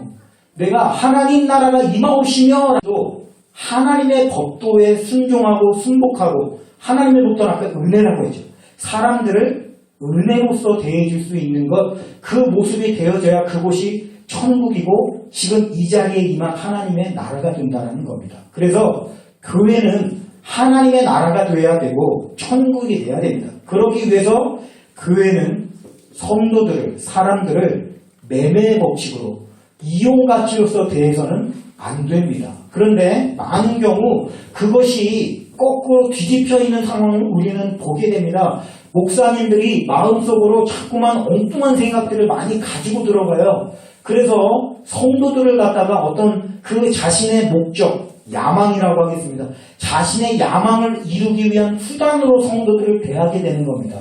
내가 하나님 나라가 임하옵시며 라도 하나님의 법도에 순종하고 순복하고 하나님의 법도는 아까 은혜라고 했죠. 사람들을 은혜로서 대해줄 수 있는 것, 그 모습이 되어져야 그곳이 천국이고 지금 이 자리에 임한 하나님의 나라가 된다는 겁니다. 그래서 교회는 하나님의 나라가 돼야 되고 천국이 돼야 됩니다. 그러기 위해서 교회는 성도들을, 사람들을 매매의 법칙으로 이용가치로서 대해서는 안 됩니다. 그런데 많은 경우 그것이 거꾸로 뒤집혀 있는 상황을 우리는 보게 됩니다. 목사님들이 마음속으로 자꾸만 엉뚱한 생각들을 많이 가지고 들어가요. 그래서 성도들을 갖다가 어떤 그 자신의 목적, 야망이라고 하겠습니다. 자신의 야망을 이루기 위한 수단으로 성도들을 대하게 되는 겁니다.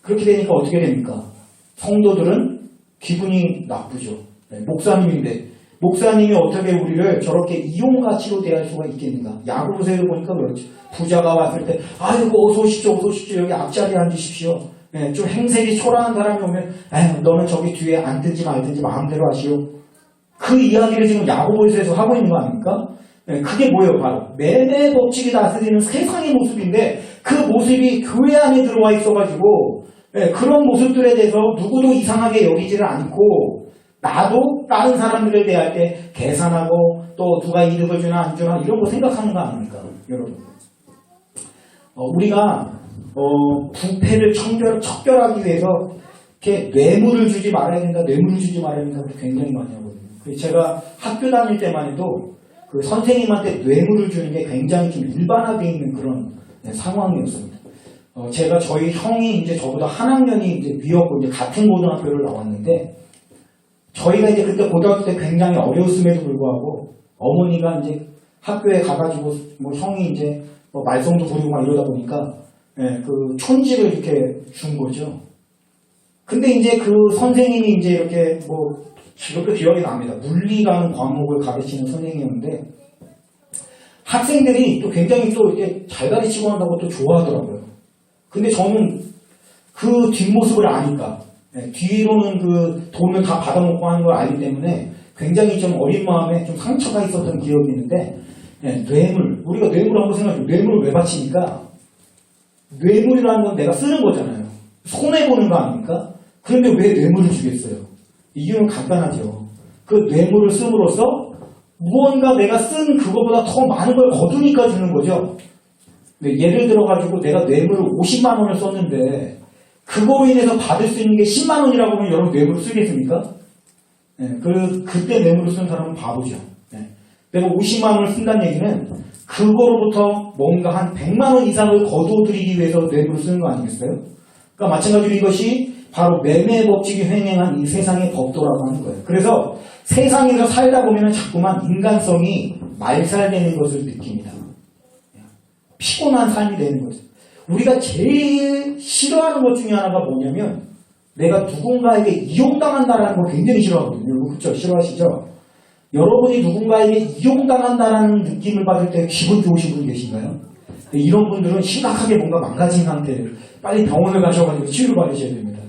그렇게 되니까 어떻게 됩니까? 성도들은 기분이 나쁘죠. 목사님인데 목사님이 어떻게 우리를 저렇게 이용가치로 대할 수가 있겠는가? 야구부서에도 보니까 그렇죠. 부자가 왔을 때 아이고 어서 오십시오 어서 오십시오 여기 앞자리에 앉으십시오. 좀 행색이 초라한 사람이 오면 너는 저기 뒤에 앉든지 말든지 마음대로 하시오. 그 이야기를 지금 야고보서에서 하고 있는 거 아닙니까? 그게 뭐예요? 바로 매매 법칙이 다스리는 세상의 모습인데 그 모습이 교회 안에 들어와 있어가지고 그런 모습들에 대해서 누구도 이상하게 여기지를 않고 나도 다른 사람들을 대할 때 계산하고 또 누가 이득을 주나 안 주나 이런 거 생각하는 거 아닙니까? 여러분 우리가 부패를 척결하기 위해서 이렇게 뇌물을 주지 말아야 된다, 뇌물을 주지 말아야 된다 굉장히 많이 하거든요. 제가 학교 다닐 때만 해도 그 선생님한테 뇌물을 주는 게 굉장히 좀 일반화되어 있는 그런 상황이었습니다. 제가 저희 형이 이제 저보다 한 학년이 이제 위였고 이제 같은 고등학교를 나왔는데 저희가 이제 그때 고등학교 때 굉장히 어려웠음에도 불구하고 어머니가 이제 학교에 가가지고 뭐 형이 이제 뭐 말썽도 부리고 막 이러다 보니까 그 촌지를 이렇게 준 거죠. 근데 이제 그 선생님이 이제 이렇게 뭐 이렇게 기억이 납니다. 물리라는 과목을 가르치는 선생님이었는데 학생들이 또 굉장히 또 이렇게 잘 가르치고 한다고 또 좋아하더라고요. 근데 저는 그 뒷모습을 아니까 뒤로는 그 돈을 다 받아먹고 하는 걸 알기 때문에 굉장히 좀 어린 마음에 좀 상처가 있었던 기억이 있는데 뇌물, 우리가 뇌물 한번 생각해요. 뇌물을 왜 바칩니까? 뇌물이라는 건 내가 쓰는 거잖아요. 손해보는 거 아닙니까? 그런데 왜 뇌물을 주겠어요? 이유는 간단하죠. 그 뇌물을 씀으로써 무언가 내가 쓴 그거보다 더 많은 걸 거두니까 주는 거죠. 예를 들어가지고 내가 뇌물을 50만 원을 썼는데 그거로 인해서 받을 수 있는 게 10만 원이라고 하면 여러분 뇌물을 쓰겠습니까? 그때 뇌물을 쓴 사람은 바보죠. 내가 50만 원을 쓴다는 얘기는 그거로부터 뭔가 한 100만 원 이상을 거두어들이기 위해서 뇌물을 쓰는 거 아니겠어요? 그러니까 마찬가지로 이것이 바로 매매 법칙이 횡행한 이 세상의 법도라고 하는 거예요. 그래서 세상에서 살다 보면 자꾸만 인간성이 말살되는 것을 느낍니다. 피곤한 삶이 되는 거죠. 우리가 제일 싫어하는 것 중에 하나가 뭐냐면 내가 누군가에게 이용당한다는 걸 굉장히 싫어하거든요. 그렇죠? 싫어하시죠? 여러분이 누군가에게 이용당한다는 느낌을 받을 때 기분 좋으신 분 계신가요? 이런 분들은 심각하게 뭔가 망가진 상태를 빨리 병원을 가셔가지고 치료를 받으셔야 됩니다.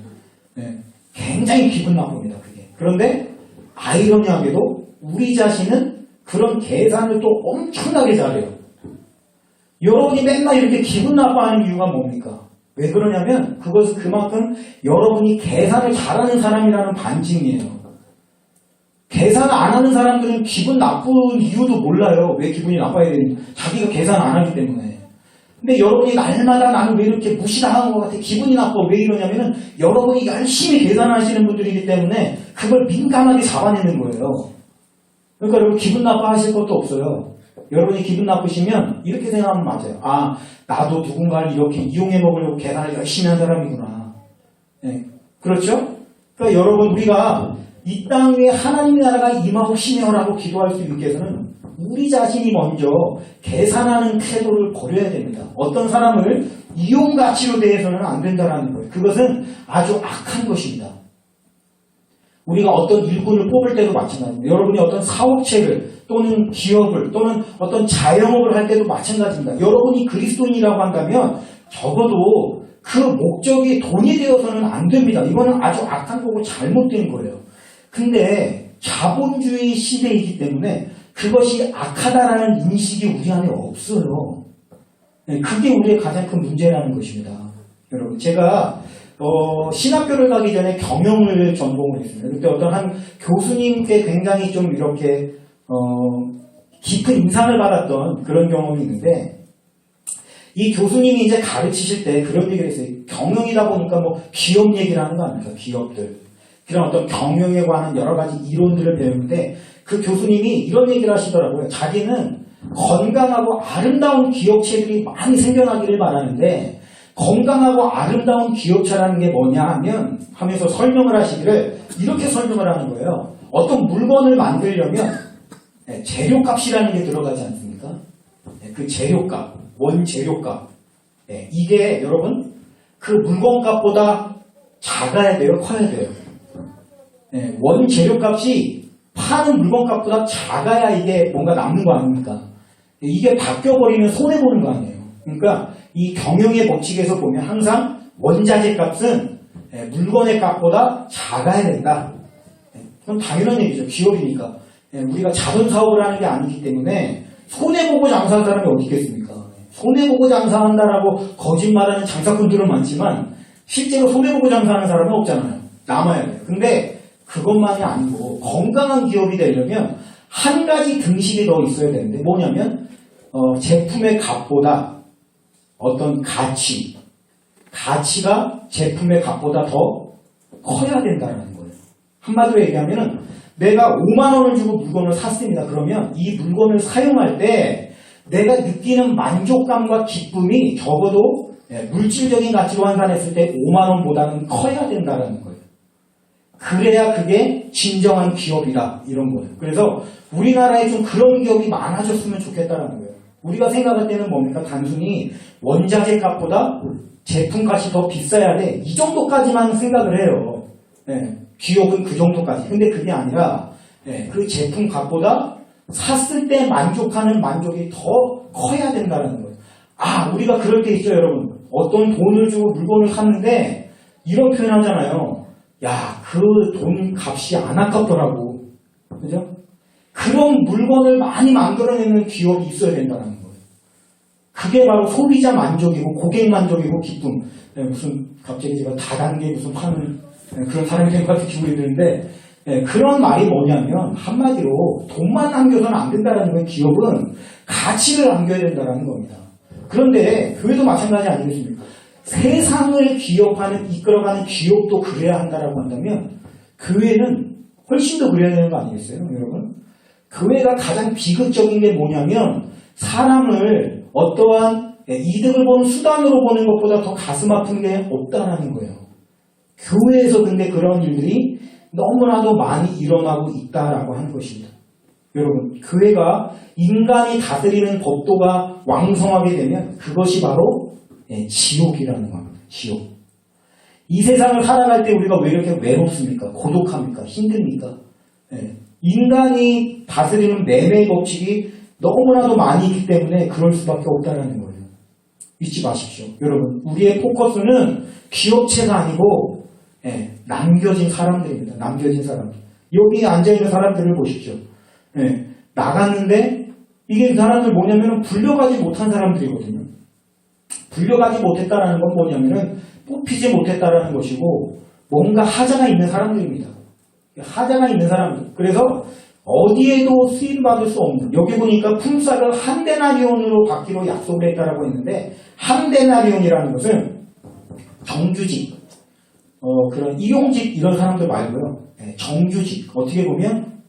굉장히 기분 나쁩니다. 그게. 그런데 아이러니하게도 우리 자신은 그런 계산을 또 엄청나게 잘해요. 여러분이 맨날 이렇게 기분 나빠하는 이유가 뭡니까? 왜 그러냐면 그것은 그만큼 여러분이 계산을 잘하는 사람이라는 반증이에요. 계산 안 하는 사람들은 기분 나쁜 이유도 몰라요. 왜 기분이 나빠야 되는지. 자기가 계산 안 하기 때문에. 근데 여러분이 날마다 나는 왜 이렇게 무시당한 것 같아. 기분이 나빠. 왜 이러냐면은 여러분이 열심히 계산하시는 분들이기 때문에 그걸 민감하게 잡아내는 거예요. 그러니까 여러분 기분 나빠하실 것도 없어요. 여러분이 기분 나쁘시면 이렇게 생각하면 맞아요. 아, 나도 누군가를 이렇게 이용해 먹으려고 계산을 열심히 한 사람이구나. 네. 그렇죠? 그러니까 여러분 우리가 이 땅에 하나님의 나라가 임하옵시며라고 기도할 수 있기 위해서는 우리 자신이 먼저 계산하는 태도를 버려야 됩니다. 어떤 사람을 이용 가치로 대해서는 안 된다는 거예요. 그것은 아주 악한 것입니다. 우리가 어떤 일꾼을 뽑을 때도 마찬가지입니다. 여러분이 어떤 사업체를 또는 기업을 또는 어떤 자영업을 할 때도 마찬가지입니다. 여러분이 그리스도인이라고 한다면 적어도 그 목적이 돈이 되어서는 안 됩니다. 이거는 아주 악한 거고 잘못된 거예요. 근데 자본주의 시대이기 때문에 그것이 악하다라는 인식이 우리 안에 없어요. 그게 우리의 가장 큰 문제라는 것입니다. 여러분, 제가 신학교를 가기 전에 경영을 전공을 했습니다. 그때 어떤 한 교수님께 굉장히 좀 이렇게 깊은 인상을 받았던 그런 경험이 있는데, 이 교수님이 이제 가르치실 때 그런 얘기를 했어요. 경영이다 보니까 뭐 기업 얘기를 하는 거 아닙니까? 기업들. 그런 어떤 경영에 관한 여러 가지 이론들을 배우는데 그 교수님이 이런 얘기를 하시더라고요. 자기는 건강하고 아름다운 기업체들이 많이 생겨나기를 바라는데 건강하고 아름다운 기업체라는 게 뭐냐 하면서 설명을 하시기를 이렇게 설명을 하는 거예요. 어떤 물건을 만들려면 재료값이라는 게 들어가지 않습니까? 그 재료값, 원재료값. 이게 여러분 그 물건값보다 작아야 돼요? 커야 돼요? 원재료값이 파는 물건값보다 작아야 이게 뭔가 남는 거 아닙니까? 이게 바뀌어버리면 손해보는 거 아니에요. 그러니까 이 경영의 법칙에서 보면 항상 원자재 값은 물건의 값보다 작아야 된다. 그건 당연한 얘기죠. 기업이니까. 우리가 자본 사업을 하는 게 아니기 때문에 손해보고 장사하는 사람이 어디 있겠습니까? 손해보고 장사한다라고 거짓말하는 장사꾼들은 많지만 실제로 손해보고 장사하는 사람은 없잖아요. 남아야 돼요. 근데 그것만이 아니고 건강한 기업이 되려면 한 가지 등식이 더 있어야 되는데 뭐냐면 제품의 값보다 어떤 가치가 제품의 값보다 더 커야 된다는 거예요. 한마디로 얘기하면 내가 5만 원을 주고 물건을 샀습니다. 그러면 이 물건을 사용할 때 내가 느끼는 만족감과 기쁨이 적어도 물질적인 가치로 환산했을 때 5만 원보다는 커야 된다는 거예요. 그래야 그게 진정한 기업이다. 이런 거예요. 그래서 우리나라에 좀 그런 기업이 많아졌으면 좋겠다는 거예요. 우리가 생각할 때는 뭡니까? 단순히 원자재 값보다 제품 값이 더 비싸야 돼. 이 정도까지만 생각을 해요. 기업은 그 정도까지. 근데 그게 아니라 그 제품 값보다 샀을 때 만족하는 만족이 더 커야 된다는 거예요. 아, 우리가 그럴 때 있죠, 여러분. 어떤 돈을 주고 물건을 샀는데 이런 표현 하잖아요. 야, 그 돈 값이 안 아깝더라고. 그죠? 그런 물건을 많이 만들어내는 기업이 있어야 된다는 거예요. 그게 바로 소비자 만족이고 고객 만족이고 기쁨. 무슨 갑자기 제가 다단계 무슨 파는 그런 사람이 된 것 같은 기분이 드는데 그런 말이 뭐냐면 한마디로 돈만 남겨서는 안 된다는 거예요. 기업은 가치를 남겨야 된다는 겁니다. 그런데 교회도 마찬가지 아니겠습니까? 세상을 이끌어가는 기업도 그래야 한다라고 한다면 교회는 훨씬 더 그래야 되는 거 아니겠어요, 여러분? 교회가 가장 비극적인 게 뭐냐면 사람을 어떠한 이득을 보는 수단으로 보는 것보다 더 가슴 아픈 게 없다라는 거예요. 교회에서 근데 그런 일들이 너무나도 많이 일어나고 있다라고 하는 것입니다. 여러분, 교회가 인간이 다스리는 법도가 왕성하게 되면 그것이 바로 지옥이라는 겁니다. 지옥. 이 세상을 살아갈 때 우리가 왜 이렇게 외롭습니까? 고독합니까? 힘듭니까? 인간이 다스리는 매매의 법칙이 너무나도 많이 있기 때문에 그럴 수밖에 없다는 거예요. 잊지 마십시오. 여러분, 우리의 포커스는 기업체가 아니고 남겨진 사람들입니다. 남겨진 사람들. 여기 앉아있는 사람들을 보십시오. 나갔는데 이게 그 사람들 뭐냐면 불려가지 못한 사람들이거든요. 불려가지 못했다는 건 뭐냐면은 뽑히지 못했다라는 것이고 뭔가 하자가 있는 사람들입니다. 하자가 있는 사람들. 그래서 어디에도 수입 받을 수 없는. 여기 보니까 품삯을 한 데나리온으로 받기로 약속을 했다라고 했는데 한 데나리온이라는 것은 정규직, 그런 일용직 이런 사람들 말고요. 정규직. 어떻게 보면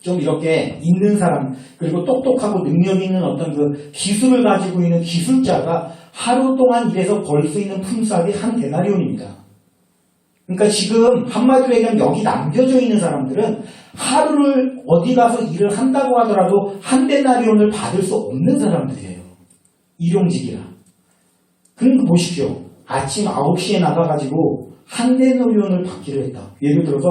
좀 이렇게 있는 사람, 그리고 똑똑하고 능력 있는 어떤 그 기술을 가지고 있는 기술자가 하루 동안 일해서 벌 수 있는 품삯이 한 데나리온입니다. 그러니까 지금 한마디로 얘기하면 여기 남겨져 있는 사람들은 하루를 어디 가서 일을 한다고 하더라도 한 데나리온을 받을 수 없는 사람들이에요. 일용직이라. 그러니까 보십시오. 아침 9시에 나가가지고 한 데나리온을 받기로 했다. 예를 들어서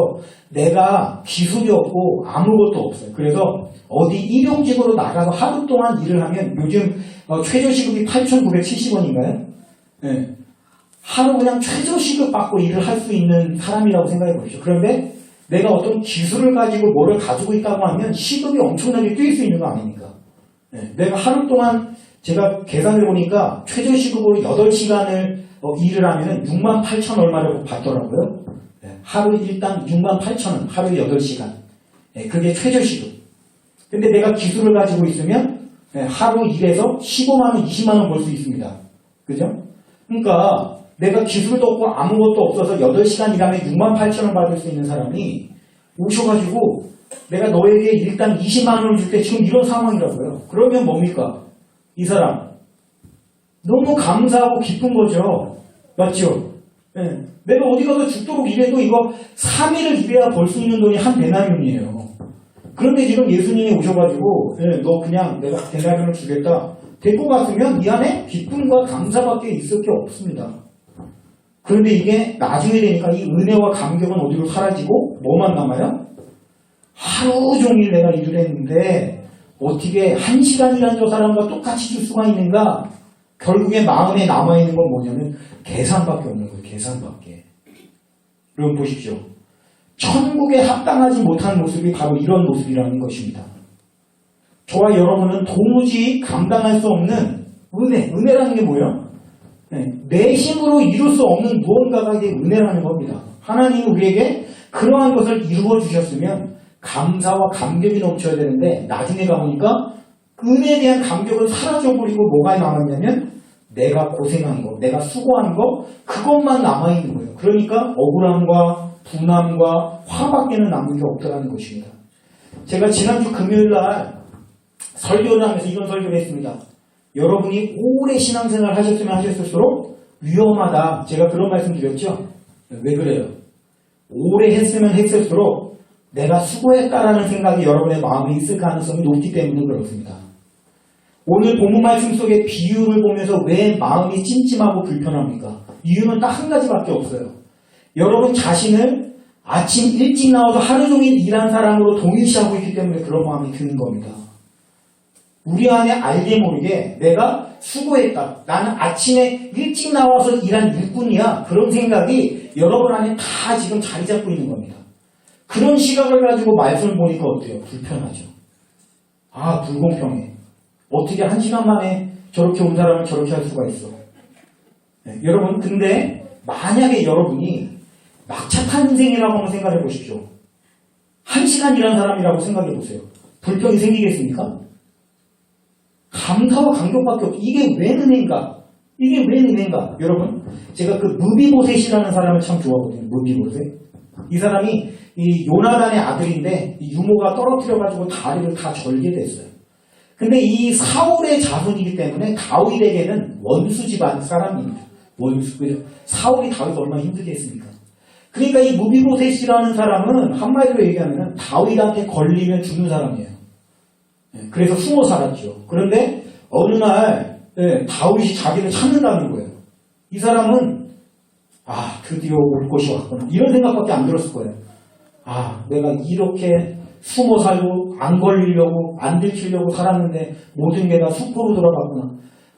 내가 기술이 없고 아무것도 없어요. 그래서 어디 일용직으로 나가서 하루 동안 일을 하면 요즘 최저시급이 8,970원인가요? 네. 하루 그냥 최저시급 받고 일을 할 수 있는 사람이라고 생각해 보십시오. 그런데 내가 어떤 기술을 가지고 뭐를 가지고 있다고 하면 시급이 엄청나게 뛸 수 있는 거 아닙니까? 네. 내가 하루 동안 제가 계산해 보니까 최저시급으로 8시간을 일을 하면 68,000 얼마를 받더라고요. 네. 하루 일당 68,000원, 하루에 8시간. 네. 그게 최저시급. 근데 내가 기술을 가지고 있으면 네. 하루 일해서 15만원, 20만원 벌 수 있습니다. 그죠? 그러니까 내가 기술도 없고 아무것도 없어서 8시간 일하면 68,000원 받을 수 있는 사람이 오셔가지고 내가 너에게 일단 20만원을 줄게 지금 이런 상황이라고요. 그러면 뭡니까? 이 사람 너무 감사하고 기쁜 거죠. 맞죠? 네. 내가 어디 가서 죽도록 일해도 이거 3일을 일해야 벌 수 있는 돈이 한 데나리온이에요. 그런데 지금 예수님이 오셔가지고 네, 너 그냥 내가 데나리온을 주겠다. 데리고 갔으면 이 안에 기쁨과 감사밖에 있을 게 없습니다. 그런데 이게 나중에 되니까 이 은혜와 감격은 어디로 사라지고 뭐만 남아요? 하루 종일 내가 일을 했는데 어떻게 1시간이라는 저 사람과 똑같이 줄 수가 있는가? 결국에 마음에 남아있는 건 뭐냐면 계산밖에 없는 거예요. 계산밖에. 여러분 보십시오. 천국에 합당하지 못한 모습이 바로 이런 모습이라는 것입니다. 저와 여러분은 도무지 감당할 수 없는 은혜라는 게 뭐예요? 내 힘으로 이룰 수 없는 무언가가 이게 은혜라는 겁니다. 하나님이 우리에게 그러한 것을 이루어 주셨으면 감사와 감격이 넘쳐야 되는데 나중에 가보니까 은혜에 대한 감격은 사라져버리고 뭐가 남았냐면 내가 고생한 거, 내가 수고한 거 그것만 남아있는 거예요. 그러니까 억울함과 분함과 화밖에는 남은 게 없다는 것입니다. 제가 지난주 금요일날 설교를 하면서 이런 설교를 했습니다. 여러분이 오래 신앙생활을 하셨으면 하셨을수록 위험하다. 제가 그런 말씀 드렸죠? 왜 그래요? 오래 했으면 했을수록 내가 수고했다라는 생각이 여러분의 마음에 있을 가능성이 높기 때문에 그렇습니다. 오늘 본문 말씀 속의 비유를 보면서 왜 마음이 찜찜하고 불편합니까? 이유는 딱 한 가지밖에 없어요. 여러분 자신을 아침 일찍 나와서 하루 종일 일한 사람으로 동일시하고 있기 때문에 그런 마음이 드는 겁니다. 우리 안에 알게 모르게 내가 수고했다. 나는 아침에 일찍 나와서 일한 일꾼이야. 그런 생각이 여러분 안에 다 지금 자리 잡고 있는 겁니다. 그런 시각을 가지고 말씀을 보니까 어때요? 불편하죠. 아, 불공평해. 어떻게 1시간 만에 저렇게 온 사람을 저렇게 할 수가 있어. 네, 여러분 근데 만약에 여러분이 막차 탄 인생이라고 한번 생각해 보십시오. 1시간 일한 사람이라고 생각해 보세요. 불평이 생기겠습니까? 감사와 감격밖에 없고 이게 왜 은혜인가? 이게 왜 은혜인가? 여러분 제가 그 무비보셋이라는 사람을 참 좋아하거든요. 무비보셋. 이 사람이 이 요나단의 아들인데 이 유모가 떨어뜨려가지고 다리를 다 절게 됐어요. 근데 이 사울의 자손이기 때문에 다윗에게는 원수 집안 사람입니다. 원수. 사울이 다윗을 얼마나 힘들게 했습니까? 그러니까 이 무비보셋이라는 사람은 한마디로 얘기하면 다윗한테 걸리면 죽는 사람이에요. 그래서 숨어 살았죠. 그런데 어느 날 다윗이 자기를 찾는다는 거예요. 이 사람은 드디어 올 것이 왔구나. 이런 생각밖에 안 들었을 거예요. 내가 이렇게 숨어 살고 안 걸리려고 안 들키려고 살았는데 모든 게 다 수포로 돌아갔구나.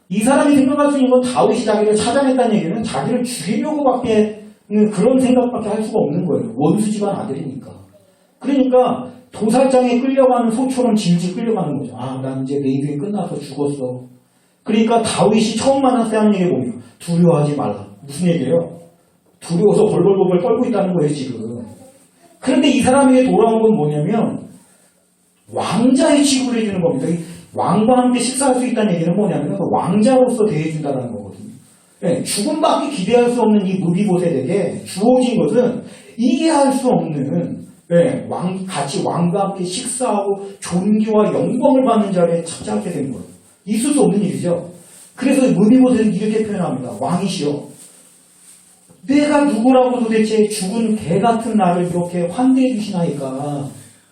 이 사람이 생각할 수 있는 건 다윗이 자기를 찾아냈다는 얘기는 자기를 죽이려고밖에 그런 생각밖에 할 수가 없는 거예요. 원수 집안 아들이니까. 그러니까 도살장에 끌려가는 소처럼 질질 끌려가는 거죠. 난 이제 내 인생 끝나서 죽었어. 그러니까 다윗이 처음 만났을 때 하는 얘기 보면 두려워하지 말라. 무슨 얘기예요? 두려워서 벌벌벌 떨고 있다는 거예요 지금. 그런데 이 사람에게 돌아온 건 뭐냐면 왕자의 취급을 해주는 겁니다. 왕과 함께 식사할 수 있다는 얘기는 뭐냐면 왕자로서 대해준다는 거거든요. 죽음밖에 기대할 수 없는 이 무비보셋에게 주어진 것은 이해할 수 없는 네, 같이 왕과 함께 식사하고 존귀와 영광을 받는 자리에 찾아가게 된 거예요. 있을 수 없는 일이죠. 그래서 무비보셋은 이렇게 표현합니다. 왕이시여, 내가 누구라고 도대체 죽은 개 같은 나를 이렇게 환대해 주시나이까.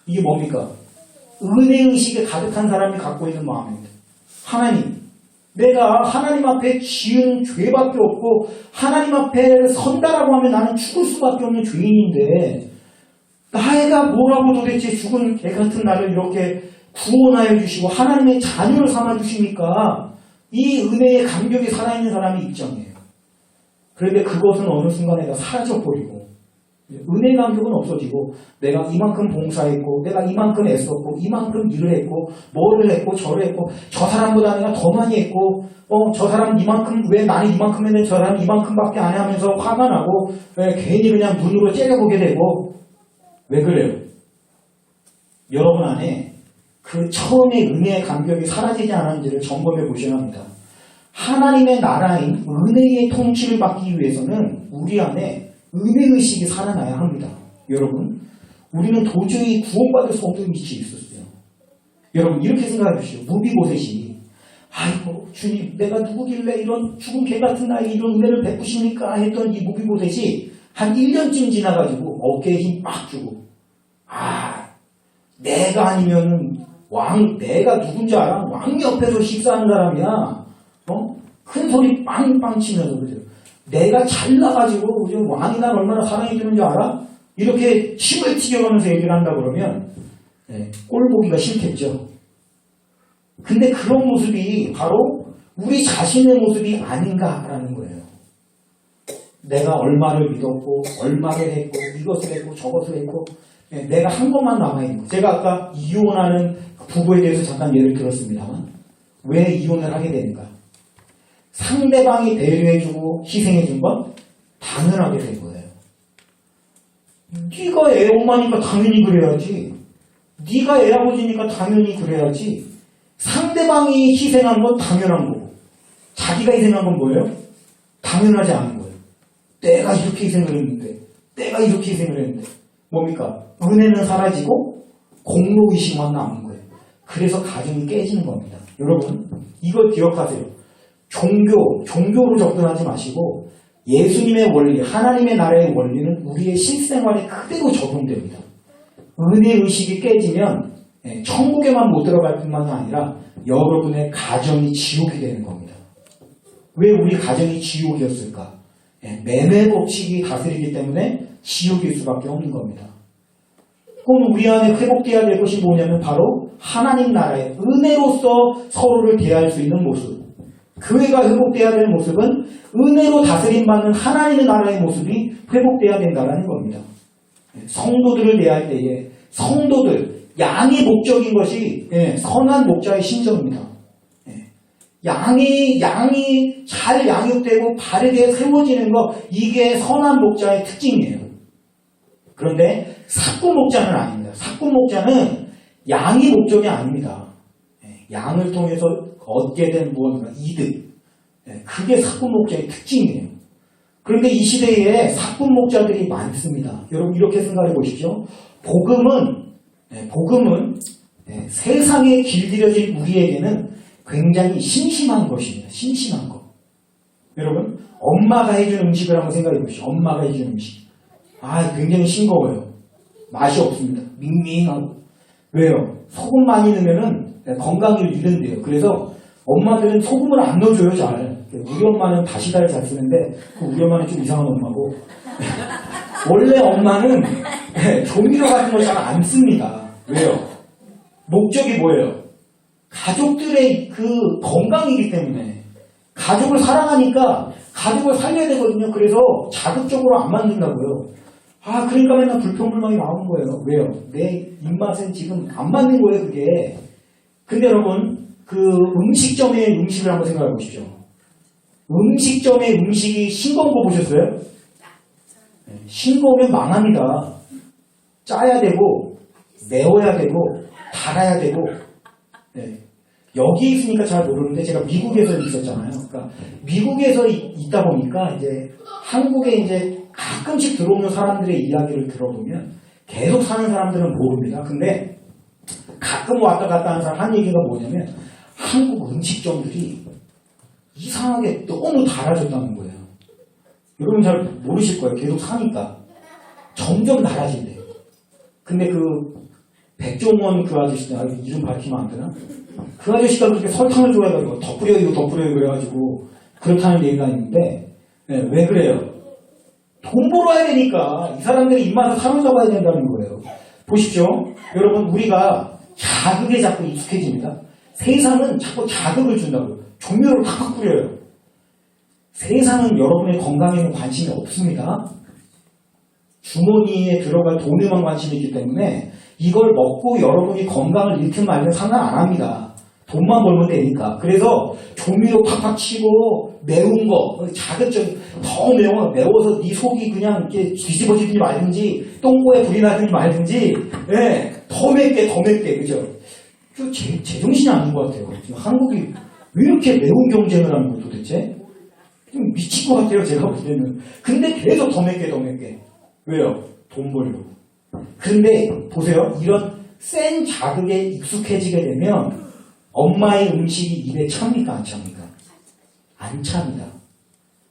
이게 뭡니까? 은혜의식에 가득한 사람이 갖고 있는 마음입니다. 하나님, 내가 하나님 앞에 지은 죄밖에 없고 하나님 앞에 선다라고 하면 나는 죽을 수밖에 없는 죄인인데 나이가 뭐라고 도대체 죽은 개 같은 나를 이렇게 구원하여 주시고 하나님의 자녀를 삼아 주시니까 이 은혜의 감격이 살아있는 사람이 입장이에요. 그런데 그것은 어느 순간에 사라져버리고 은혜 감격은 없어지고 내가 이만큼 봉사했고 내가 이만큼 애썼고 이만큼 일을 했고 뭐를 했고 저를 했고 저 사람보다 내가 더 많이 했고 저 사람 이만큼 왜 나는 이만큼 했는데 저 사람 이만큼밖에 안 해 하면서 화가 나고 괜히 그냥 눈으로 째려보게 되고 왜 그래요? 여러분 안에 그 처음에 은혜의 감격이 사라지지 않았는지를 점검해 보셔야 합니다. 하나님의 나라인 은혜의 통치를 받기 위해서는 우리 안에 은혜의식이 살아나야 합니다. 여러분, 우리는 도저히 구원받을 수 없는 위치에 있었어요. 여러분, 이렇게 생각해 주시오. 무비보셋이 아이고 주님, 내가 누구길래 이런 죽은 개 같은 나에게 이런 은혜를 베푸십니까? 했던 이 무비보셋이 한 1년쯤 지나가지고 어깨에 힘 막 주고 내가 아니면은 내가 누군지 알아? 왕 옆에서 식사하는 사람이야. 큰 소리 빵빵 치면서 그죠? 내가 잘나가지고 왕이 날 얼마나 사랑해주는 줄 알아? 이렇게 침을 튀겨가면서 얘기를 한다 그러면 꼴 보기가 싫겠죠. 근데 그런 모습이 바로 우리 자신의 모습이 아닌가라는 거예요. 내가 얼마를 믿었고 얼마를 했고 이것을 했고 저것을 했고 내가 한 것만 남아있는 거. 제가 아까 이혼하는 부부에 대해서 잠깐 예를 들었습니다만 왜 이혼을 하게 되는가? 상대방이 배려해주고 희생해준 건 당연하게 된 거예요. 네가 애 엄마니까 당연히 그래야지. 네가 애 아버지니까 당연히 그래야지. 상대방이 희생한 건 당연한 거고 자기가 희생한 건 뭐예요? 당연하지 않은 거예요. 내가 이렇게 희생을 했는데 내가 이렇게 희생을 했는데 뭡니까? 은혜는 사라지고 공로의식만 남은 거예요. 그래서 가정이 깨지는 겁니다. 여러분, 이걸 기억하세요. 종교로 접근하지 마시고 예수님의 원리, 하나님의 나라의 원리는 우리의 실생활에 그대로 적용됩니다. 은혜의식이 깨지면 천국에만 못 들어갈 뿐만 아니라 여러분의 가정이 지옥이 되는 겁니다. 왜 우리 가정이 지옥이었을까? 매매 법칙이 다스리기 때문에 지옥일 수밖에 없는 겁니다. 그럼 우리 안에 회복되어야 될 것이 뭐냐면 바로 하나님 나라의 은혜로서 서로를 대할 수 있는 모습. 교회가 회복되어야 될 모습은 은혜로 다스림받는 하나님의 나라의 모습이 회복되어야 된다는 겁니다. 성도들을 대할 때에 성도들, 양이 목적인 것이 선한 목자의 심정입니다. 양이 잘 양육되고 바르게 세워지는 것, 이게 선한 목자의 특징이에요. 그런데 사꾼 목자는 아닙니다. 사꾼 목자는 양이 목적이 아닙니다. 양을 통해서 얻게 된 무언가, 이득. 그게 사꾼 목자의 특징이에요. 그런데 이 시대에 사꾼 목자들이 많습니다. 여러분 이렇게 생각해 보십시오. 복음은 세상에 길들여진 우리에게는 굉장히 심심한 것입니다. 심심한 것. 여러분, 엄마가 해준 음식을 한번 생각해 보십시오. 엄마가 해준 음식. 굉장히 싱거워요. 맛이 없습니다. 밍밍하고. 왜요? 소금 많이 넣으면은 건강을 잃는데요. 그래서 엄마들은 소금을 안 넣어줘요, 잘. 우리 엄마는 다시다를 잘 쓰는데, 우리 엄마는 좀 이상한 엄마고. 원래 엄마는 조미료 같은 거 잘 안 씁니다. 왜요? 목적이 뭐예요? 가족들의 그 건강이기 때문에. 가족을 사랑하니까 가족을 살려야 되거든요. 그래서 자극적으로 안 만든다고요. 그러니까 맨날 불평불만이 나오는 거예요. 왜요? 내 입맛은 지금 안 맞는 거예요, 그게. 근데 여러분, 그 음식점의 음식을 한번 생각해 보십시오. 음식점의 음식이 싱거운 거 보셨어요? 싱거우면 망합니다. 짜야 되고, 매워야 되고, 달아야 되고. 여기 있으니까 잘 모르는데 제가 미국에서 있었잖아요. 그러니까 미국에서 있다 보니까 이제 한국에 이제 가끔씩 들어오는 사람들의 이야기를 들어보면 계속 사는 사람들은 모릅니다. 근데 가끔 왔다 갔다 하는 사람 한 얘기가 뭐냐면 한국 음식점들이 이상하게 너무 달아졌다는 거예요. 여러분 잘 모르실 거예요. 계속 사니까. 점점 달아진대요. 근데 그 백종원 그 아저씨, 이름 밝히면 안 되나? 그 아저씨가 그렇게 설탕을 좋아해가지고 덧뿌려 이거 덧뿌려 그래가지고 그렇다는 얘기가 있는데 왜 그래요? 돈 벌어야 되니까 이 사람들이 입맛을 사로잡아야 된다는 거예요. 보십시오. 여러분 우리가 자극에 자꾸 익숙해집니다. 세상은 자꾸 자극을 준다고요. 조미료를 팍팍 뿌려요. 세상은 여러분의 건강에는 관심이 없습니다. 주머니에 들어갈 돈에만 관심이 있기 때문에 이걸 먹고 여러분이 건강을 잃든 말든 상관 안 합니다. 돈만 벌면 되니까. 그래서 조미료 팍팍 치고 매운 거, 자극적인, 더 매워서 네 속이 그냥 이렇게 뒤집어지든지 말든지 똥꼬에 불이 나든지 말든지 더 맵게 그죠? 제정신이 아닌 것 같아요. 지금 한국이 왜 이렇게 매운 경쟁을 하는 거 도대체? 좀 미칠 것 같아요, 제가 볼 때는. 근데 계속 더 맵게. 왜요? 돈 벌려고. 근데 보세요. 이런 센 자극에 익숙해지게 되면 엄마의 음식이 입에 찹니까? 안 찹니까? 안 찹니다.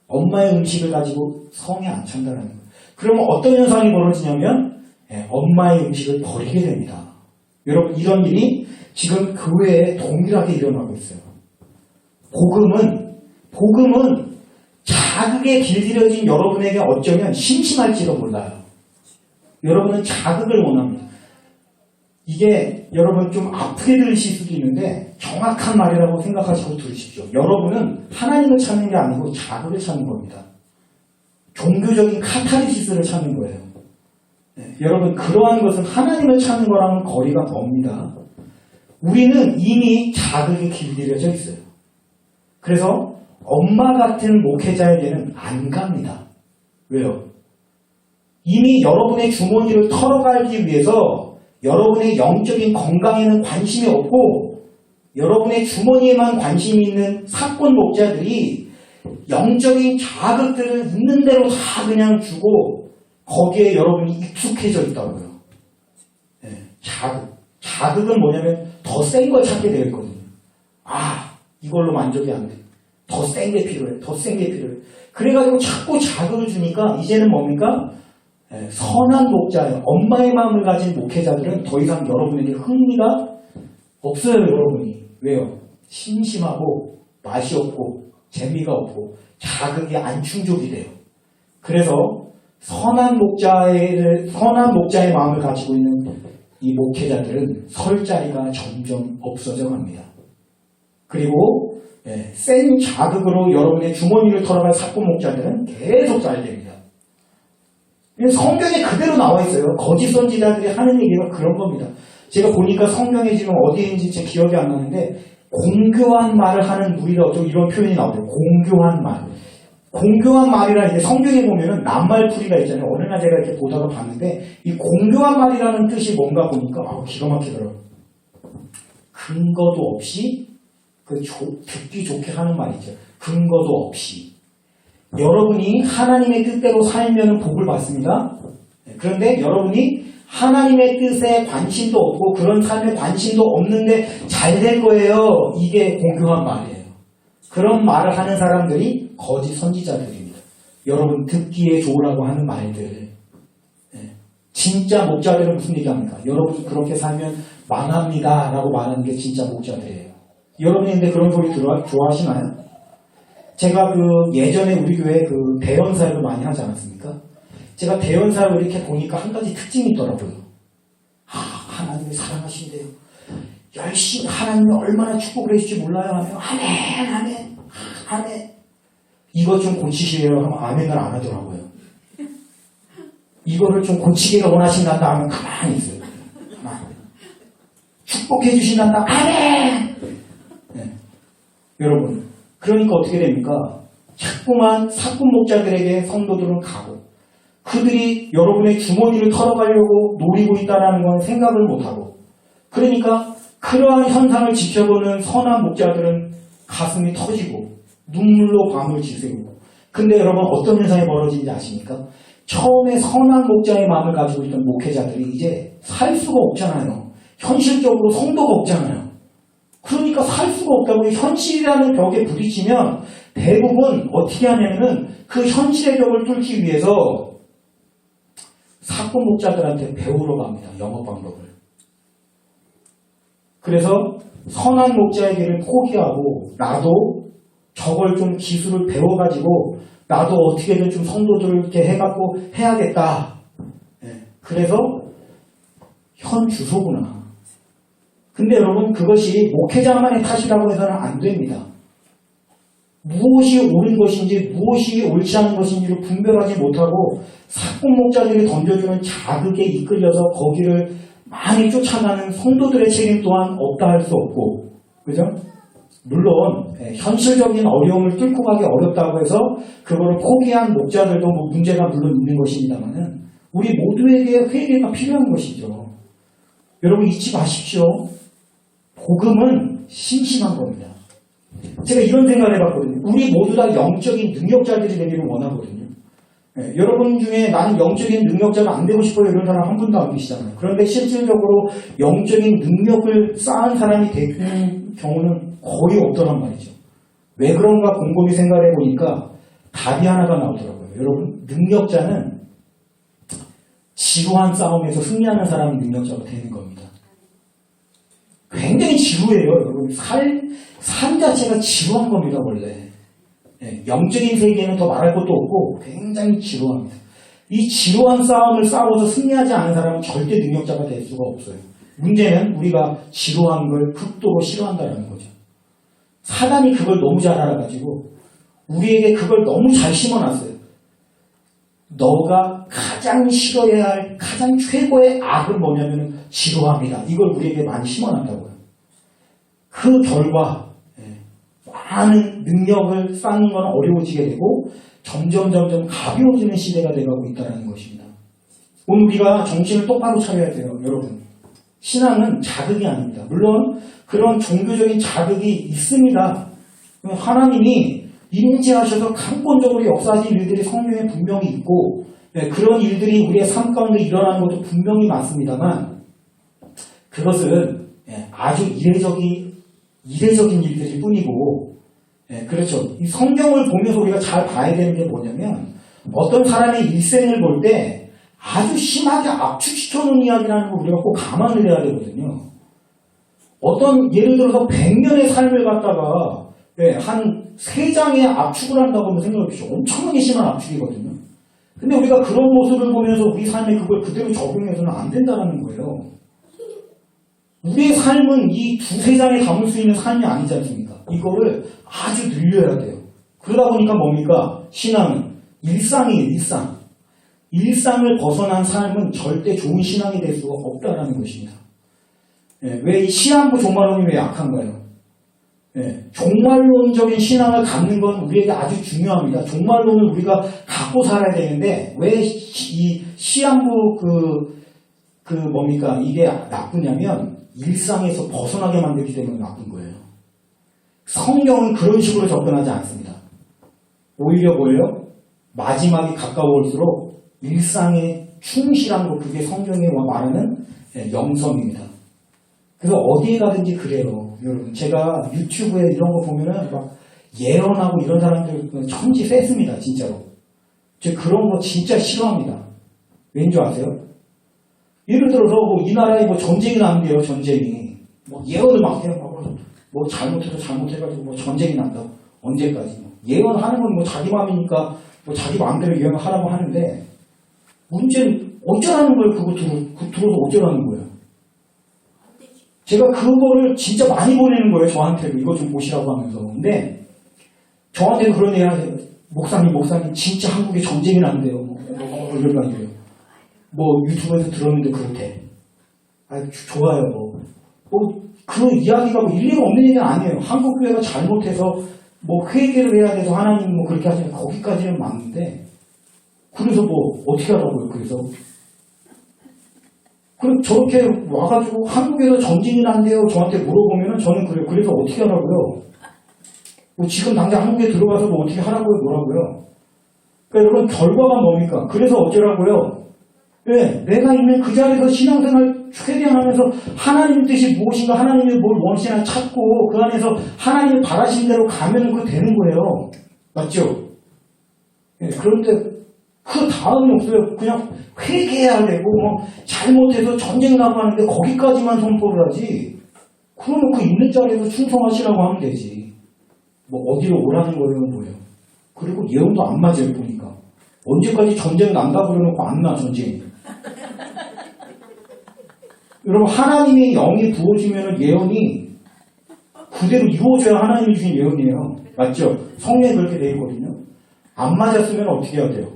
엄마의 음식을 가지고 성에 안 찬다는 거예요. 그러면 어떤 현상이 벌어지냐면 엄마의 음식을 버리게 됩니다. 여러분 이런 일이 지금 교회에 동일하게 일어나고 있어요. 복음은 자극에 길들여진 여러분에게 어쩌면 심심할지도 몰라요. 여러분은 자극을 원합니다. 이게 여러분 좀 아프게 들으실 수도 있는데 정확한 말이라고 생각하시고 들으십시오. 여러분은 하나님을 찾는 게 아니고 자극을 찾는 겁니다. 종교적인 카타르시스를 찾는 거예요. 여러분 그러한 것은 하나님을 찾는 거랑은 거리가 멉니다. 우리는 이미 자극에 길들여져 있어요. 그래서 엄마 같은 목회자에게는 안 갑니다. 왜요? 이미 여러분의 주머니를 털어가기 위해서 여러분의 영적인 건강에는 관심이 없고 여러분의 주머니에만 관심이 있는 사건 목자들이 영적인 자극들을 있는 대로 다 그냥 주고 거기에 여러분이 익숙해져 있다고요. 자극은 뭐냐면 더 센 걸 찾게 되거든요. 이걸로 만족이 안 돼. 더 센 게 필요해. 그래가지고 자꾸 자극을 주니까 이제는 뭡니까? 선한 목자예요. 엄마의 마음을 가진 목회자들은 더 이상 여러분에게 흥미가 없어요. 여러분이. 왜요? 심심하고 맛이 없고 재미가 없고 자극이 안 충족이 돼요. 그래서 선한 목자의 마음을 가지고 있는 이 목회자들은 설 자리가 점점 없어져 갑니다. 그리고 센 자극으로 여러분의 주머니를 털어갈 사건 목자들은 계속 잘 됩니다. 성경에 그대로 나와 있어요. 거짓 선지자들이 하는 얘기가 그런 겁니다. 제가 보니까 성경에 지금 어디인지 제 기억이 안 나는데 공교한 말을 하는 무리가 어쩌고 이런 표현이 나오더라고요. 공교한 말. 공교한 말이라 이제 성경에 보면은 낱말풀이가 있잖아요. 어느 날 제가 이렇게 보다가 봤는데 이 공교한 말이라는 뜻이 뭔가 보니까 기가 막히더라고요. 근거도 없이 듣기 좋게 하는 말이죠. 근거도 없이. 여러분이 하나님의 뜻대로 살면 복을 받습니다. 그런데 여러분이 하나님의 뜻에 관심도 없고 그런 삶에 관심도 없는데 잘 될 거예요. 이게 공교한 말이에요. 그런 말을 하는 사람들이 거짓 선지자들입니다. 여러분 듣기에 좋으라고 하는 말들. 진짜 목자들은 무슨 얘기합니까? 여러분이 그렇게 살면 망합니다 라고 말하는 게 진짜 목자들이에요. 여러분이 근데 그런 소리 좋아하시나요? 제가 예전에 우리 교회 대연사역을 많이 하지 않았습니까? 제가 대연사역을 이렇게 보니까 한 가지 특징이 있더라고요. 하나님이 사랑하신대요. 열심히 하나님이 얼마나 축복을 해줄지 몰라요 하면 아멘. 이것 좀 고치시래요 하면 아멘을 안 하더라고요. 이거를 좀 고치기가 원하신단다 하면 가만히 있어요. 축복해 주신단다 아멘. 여러분 그러니까 어떻게 됩니까? 자꾸만 사꾼 목자들에게 성도들은 가고 그들이 여러분의 주머니를 털어가려고 노리고 있다는 건 생각을 못하고 그러니까 그러한 현상을 지켜보는 선한 목자들은 가슴이 터지고 눈물로 밤을 지새우고 근데 여러분 어떤 현상이 벌어지는지 아십니까? 처음에 선한 목자의 마음을 가지고 있던 목회자들이 이제 살 수가 없잖아요. 현실적으로 성도가 없잖아요. 그러니까 살 수가 없다고 현실이라는 벽에 부딪히면 대부분 어떻게 하냐면은 그 현실의 벽을 뚫기 위해서 사건 목자들한테 배우러 갑니다. 영업 방법을. 그래서 선한 목자의 길을 포기하고 나도 저걸 좀 기술을 배워가지고 나도 어떻게든 좀 성도들을 이렇게 해갖고 해야겠다. 그래서 현 주소구나. 근데 여러분 그것이 목회자만의 탓이라고 해서는 안 됩니다. 무엇이 옳은 것인지 무엇이 옳지 않은 것인지를 분별하지 못하고 사건 목자들이 던져주는 자극에 이끌려서 거기를 많이 쫓아가는 성도들의 책임 또한 없다 할 수 없고, 그죠? 물론 현실적인 어려움을 뚫고 가기 어렵다고 해서 그거를 포기한 목자들도 뭐 문제가 물론 있는 것입니다만은 우리 모두에게 회개가 필요한 것이죠. 여러분 잊지 마십시오. 복음은 신실한 겁니다. 제가 이런 생각을 해봤거든요. 우리 모두 다 영적인 능력자들이 되기를 원하거든요. 여러분 중에 나는 영적인 능력자가 안 되고 싶어요 이런 사람 한 분도 안 계시잖아요. 그런데 실질적으로 영적인 능력을 쌓은 사람이 되는 경우는 거의 없더란 말이죠. 왜 그런가 곰곰이 생각해 보니까 답이 하나가 나오더라고요. 여러분 능력자는 지루한 싸움에서 승리하는 사람이 능력자가 되는 겁니다. 굉장히 지루해요. 여러분 삶 자체가 지루한 겁니다. 원래 영적인 세계에는 더 말할 것도 없고 굉장히 지루합니다. 이 지루한 싸움을 싸워서 승리하지 않은 사람은 절대 능력자가 될 수가 없어요. 문제는 우리가 지루한 걸 극도로 싫어한다는 거죠. 사단이 그걸 너무 잘 알아가지고 우리에게 그걸 너무 잘 심어놨어요. 너가 가장 싫어해야 할 가장 최고의 악은 뭐냐면 지루함이다. 이걸 우리에게 많이 심어놨다고요. 그 결과 많은 능력을 쌓는 건 어려워지게 되고 점점 가벼워지는 시대가 되어가고 있다는 것입니다. 오늘 우리가 정신을 똑바로 차려야 돼요. 여러분. 신앙은 자극이 아닙니다. 물론 그런 종교적인 자극이 있습니다. 하나님이 인지하셔서 강권적으로 역사하신 일들이 성경에 분명히 있고 그런 일들이 우리의 삶 가운데 일어나는 것도 분명히 맞습니다만 그것은 아주 이례적인 일들일 뿐이고 그렇죠. 이 성경을 보면서 우리가 잘 봐야 되는 게 뭐냐면 어떤 사람의 일생을 볼 때 아주 심하게 압축시켜놓은 이야기라는 걸 우리가 꼭 감안을 해야 되거든요. 어떤 예를 들어서 100년의 삶을 갖다가 한 3장의 압축을 한다고 하면 생각해 보십시오. 엄청나게 심한 압축이거든요. 근데 우리가 그런 모습을 보면서 우리 삶에 그걸 그대로 적용해서는 안 된다는 거예요. 우리의 삶은 이 2-3장에 담을 수 있는 삶이 아니지 않습니까? 이거를 아주 늘려야 돼요. 그러다 보니까 뭡니까? 신앙은 일상이에요. 일상을 벗어난 삶은 절대 좋은 신앙이 될 수가 없다는 것입니다. 왜 이 시한부 종말론이 왜 약한가요? 종말론적인 신앙을 갖는 건 우리에게 아주 중요합니다. 종말론을 우리가 갖고 살아야 되는데 왜 이 시한부 뭡니까? 이게 나쁘냐면 일상에서 벗어나게 만들기 때문에 나쁜 거예요. 성경은 그런 식으로 접근하지 않습니다. 오히려 뭐예요? 마지막이 가까울수록 일상에 충실한 것, 그게 성경에 말하는 영성입니다. 그래서 어디에 가든지 그래요. 여러분, 제가 유튜브에 이런 거 보면은 막 예언하고 이런 사람들 천지 셌습니다. 진짜로. 제가 그런 거 진짜 싫어합니다. 왠지 아세요? 예를 들어서 이 나라에 전쟁이 나는데요. 전쟁이. 예언을 막 해요. 잘못해가지고 전쟁이 난다고. 언제까지. 예언하는 건 자기 마음이니까 자기 마음대로 예언을 하라고 하는데 문제는 어쩌라는 거예요. 그거 들어서 어쩌라는 거예요. 제가 그거를 진짜 많이 보내는 거예요. 저한테도 이거 좀 보시라고 하면서. 근데 저한테는 그런 얘기 하세요. 목사님 진짜 한국에 전쟁이 난대요. 이런 거 아니에요. 유튜브에서 들었는데 그렇대. 좋아요. 그 이야기가 일리가 없는 얘기는 아니에요. 한국 교회가 잘못해서 회개를 해야 돼서 하나님 그렇게 하시면 거기까지는 맞는데 그래서 어떻게 하라고요. 그래서 그럼 저렇게 와가지고 한국에서 전쟁이 난대요. 저한테 물어보면은 저는 그래요. 그래서 어떻게 하라고요. 지금 당장 한국에 들어가서 어떻게 하라고요. 뭐라고요. 그러니까 여러분 결과가 뭡니까? 그래서 어쩌라고요? 네, 내가 있는 그 자리에서 신앙생활 최대한 하면서 하나님 뜻이 무엇인가 하나님이 뭘 원하시나 찾고 그 안에서 하나님이 바라신 대로 가면 그거 되는 거예요. 맞죠? 네, 그런데 그 다음이 없어요. 그냥 회개해야 되고 잘못해서 전쟁 나고 하는데 거기까지만 선포를 하지. 그러면 그 있는 자리에서 충성하시라고 하면 되지. 어디로 오라는 거예요 뭐예요. 그리고 예언도 안 맞아요 보니까. 언제까지 전쟁 난다 그러놓고 안 나 전쟁. 여러분 하나님의 영이 부어지면 예언이 그대로 이루어져야 하나님이 주신 예언이에요. 맞죠? 성경에 그렇게 되어 있거든요. 안 맞았으면 어떻게 해야 돼요?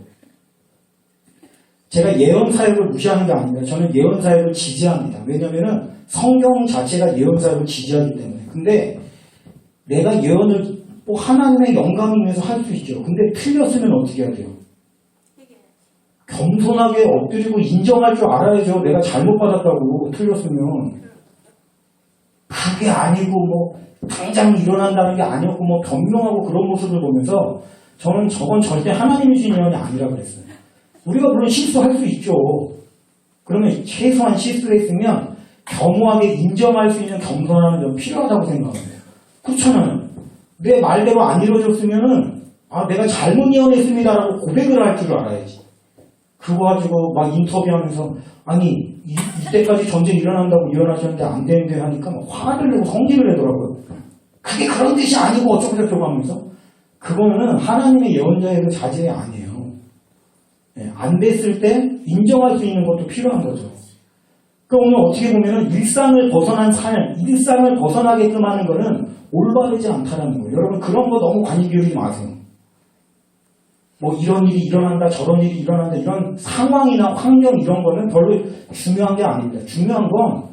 제가 예언 사역을 무시하는 게 아닙니다. 저는 예언 사역을 지지합니다. 왜냐하면 성경 자체가 예언 사역을 지지하기 때문에. 근데 내가 예언을 하나님의 영감이면서 할 수 있죠. 근데 틀렸으면 어떻게 해야 돼요? 겸손하게 엎드리고 인정할 줄 알아야죠. 내가 잘못 받았다고 틀렸으면. 그게 아니고 당장 일어난다는 게 아니었고 변명하고 그런 모습을 보면서 저는 저건 절대 하나님이 주신 예언이 아니라 그랬어요. 우리가 물론 실수할 수 있죠. 그러면 최소한 실수했으면 겸허하게 인정할 수 있는 겸손함이 좀 필요하다고 생각합니다. 그렇잖아요. 내 말대로 안 이루어졌으면은 내가 잘못 예언했습니다라고 고백을 할 줄 알아야지. 그거 가지고 막 인터뷰하면서 이때까지 전쟁 일어난다고 예언하셨는데 안 되는데 하니까 화를 내고 성질을 내더라고요. 그게 그런 뜻이 아니고 어쩌고저쩌고 하면서 그거는 하나님의 예언자의 그 자질이 아니에요. 안 됐을 때 인정할 수 있는 것도 필요한 거죠. 그러니까 오늘 어떻게 보면은 일상을 벗어난 삶, 일상을 벗어나게끔 하는 거는 올바르지 않다는 거예요. 여러분 그런 거 너무 관심 기울이지 마세요. 이런 일이 일어난다, 저런 일이 일어난다, 이런 상황이나 환경 이런 거는 별로 중요한 게 아닙니다. 중요한 건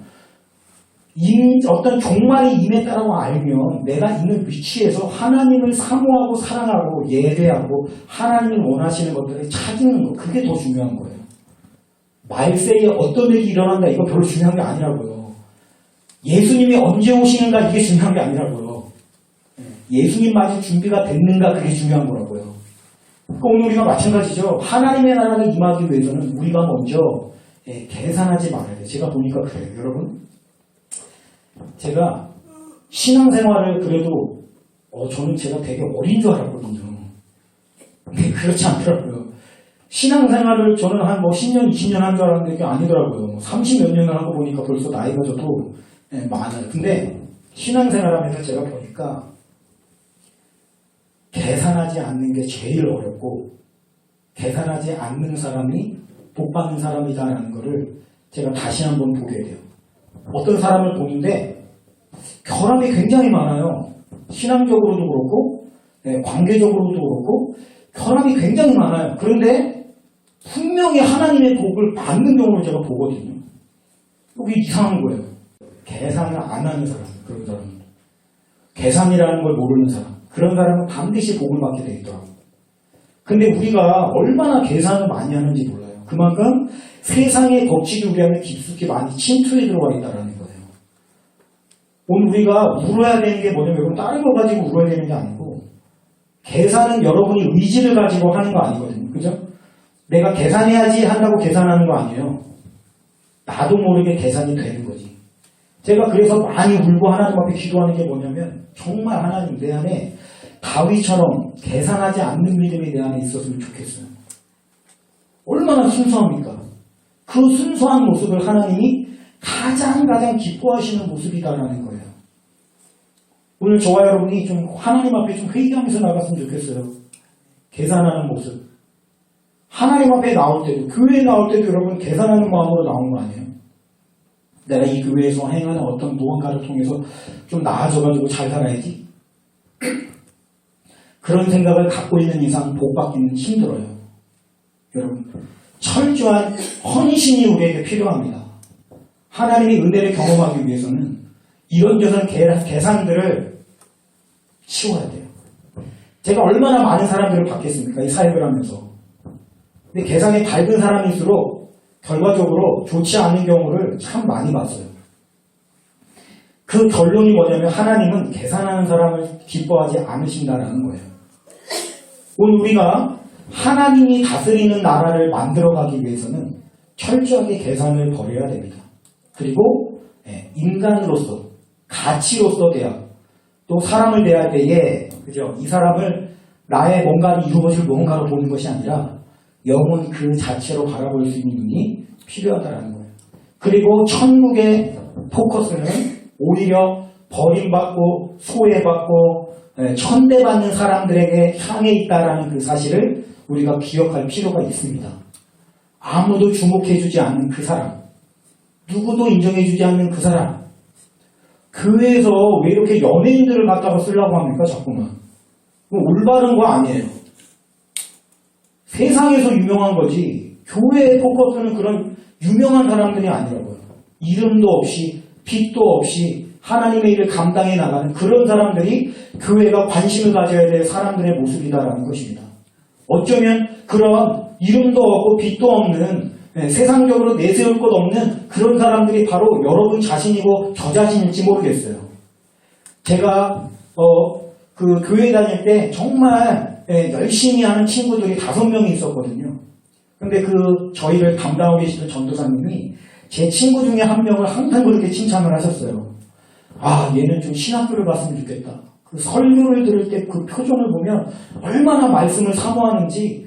어떤 종말이 임했다라고 알면 내가 있는 위치에서 하나님을 사모하고 사랑하고 예배하고 하나님이 원하시는 것들을 찾는 거, 그게 더 중요한 거예요. 말세에 어떤 일이 일어난다 이거 별로 중요한 게 아니라고요. 예수님이 언제 오시는가 이게 중요한 게 아니라고요. 예수님 맞을 준비가 됐는가 그게 중요한 거라고요. 그러니까 오늘 우리가 마찬가지죠. 하나님의 나라를 임하기 위해서는 우리가 먼저 계산하지 말아야 돼요. 제가 보니까 그래요. 여러분 제가 신앙생활을 그래도 저는 제가 되게 어린 줄 알았거든요. 근데 그렇지 않더라고요. 신앙생활을 저는 한 10년, 20년 한 줄 알았는데 그게 아니더라고요. 30몇 년을 하고 보니까 벌써 나이가 저도 많아요. 근데 신앙생활하면서 제가 보니까 계산하지 않는 게 제일 어렵고 계산하지 않는 사람이 복 받는 사람이다라는 거를 제가 다시 한번 보게 돼요. 어떤 사람을 보는데 결함이 굉장히 많아요. 신앙적으로도 그렇고 관계적으로도 그렇고 결함이 굉장히 많아요. 그런데 분명히 하나님의 복을 받는 경우를 제가 보거든요. 이게 이상한 거예요. 계산을 안 하는 사람, 그런 사람. 계산이라는 걸 모르는 사람. 그런 사람은 반드시 복을 받게 돼 있더라고요. 근데 우리가 얼마나 계산을 많이 하는지 몰라요. 그만큼 세상의 법칙이 우리 안에 깊숙이 많이 침투해 들어가 있다는 거예요. 오늘 우리가 울어야 되는 게 뭐냐면 여러분 다른 거 가지고 울어야 되는 게 아니고 계산은 여러분이 의지를 가지고 하는 거 아니거든요. 그죠? 내가 계산해야지 한다고 계산하는 거 아니에요. 나도 모르게 계산이 되는 거지. 제가 그래서 많이 울고 하나님 앞에 기도하는 게 뭐냐면 정말 하나님 내 안에 다윗처럼 계산하지 않는 믿음이 내 안에 있었으면 좋겠어요. 얼마나 순수합니까? 그 순수한 모습을 하나님이 가장 기뻐하시는 모습이다라는 거예요. 오늘 저와 여러분이 좀 하나님 앞에 좀 회개하면서 나갔으면 좋겠어요. 계산하는 모습. 하나님 앞에 나올 때도, 교회에 나올 때도 여러분 계산하는 마음으로 나오는 거 아니에요? 내가 이 교회에서 행하는 어떤 무언가를 통해서 좀 나아져가지고 잘 살아야지. 그런 생각을 갖고 있는 이상 복 받기는 힘들어요. 여러분, 철저한 헌신이 우리에게 필요합니다. 하나님의 은혜를 경험하기 위해서는 이런저런 계산들을 치워야 돼요. 제가 얼마나 많은 사람들을 받겠습니까? 이 사역을 하면서. 근데 계산이 밝은 사람일수록 결과적으로 좋지 않은 경우를 참 많이 봤어요. 그 결론이 뭐냐면 하나님은 계산하는 사람을 기뻐하지 않으신다는 거예요. 오늘 우리가 하나님이 다스리는 나라를 만들어가기 위해서는 철저하게 계산을 벌여야 됩니다. 그리고 인간으로서, 가치로서 또 사람을 대할 때에, 그죠? 이 사람을 나의 뭔가를 이루어질 무언가로 보는 것이 아니라 영혼 그 자체로 바라볼 수 있는 눈이 필요하다는 거예요. 그리고 천국의 포커스는 오히려 버림받고 소외받고 천대받는 사람들에게 향해 있다는 그 사실을 우리가 기억할 필요가 있습니다. 아무도 주목해주지 않는 그 사람, 누구도 인정해주지 않는 그 사람, 교회에서 왜 이렇게 연예인들을 갖다가 쓰려고 합니까? 자꾸만. 올바른 거 아니에요. 세상에서 유명한 거지 교회의 포커스는 그런 유명한 사람들이 아니라고요. 이름도 없이 빚도 없이 하나님의 일을 감당해 나가는 그런 사람들이 교회가 관심을 가져야 될 사람들의 모습이다라는 것입니다. 어쩌면 그런 이름도 없고 빚도 없는 세상적으로 내세울 것 없는 그런 사람들이 바로 여러분 자신이고 저 자신일지 모르겠어요. 제가 그 교회 다닐 때 정말 열심히 하는 친구들이 5명이 있었거든요. 근데 저희를 담당하고 계시던 전도사님이 제 친구 중에 한 명을 항상 그렇게 칭찬을 하셨어요. 아, 얘는 좀 신학교를 갔으면 좋겠다. 그 설교를 들을 때 그 표정을 보면 얼마나 말씀을 사모하는지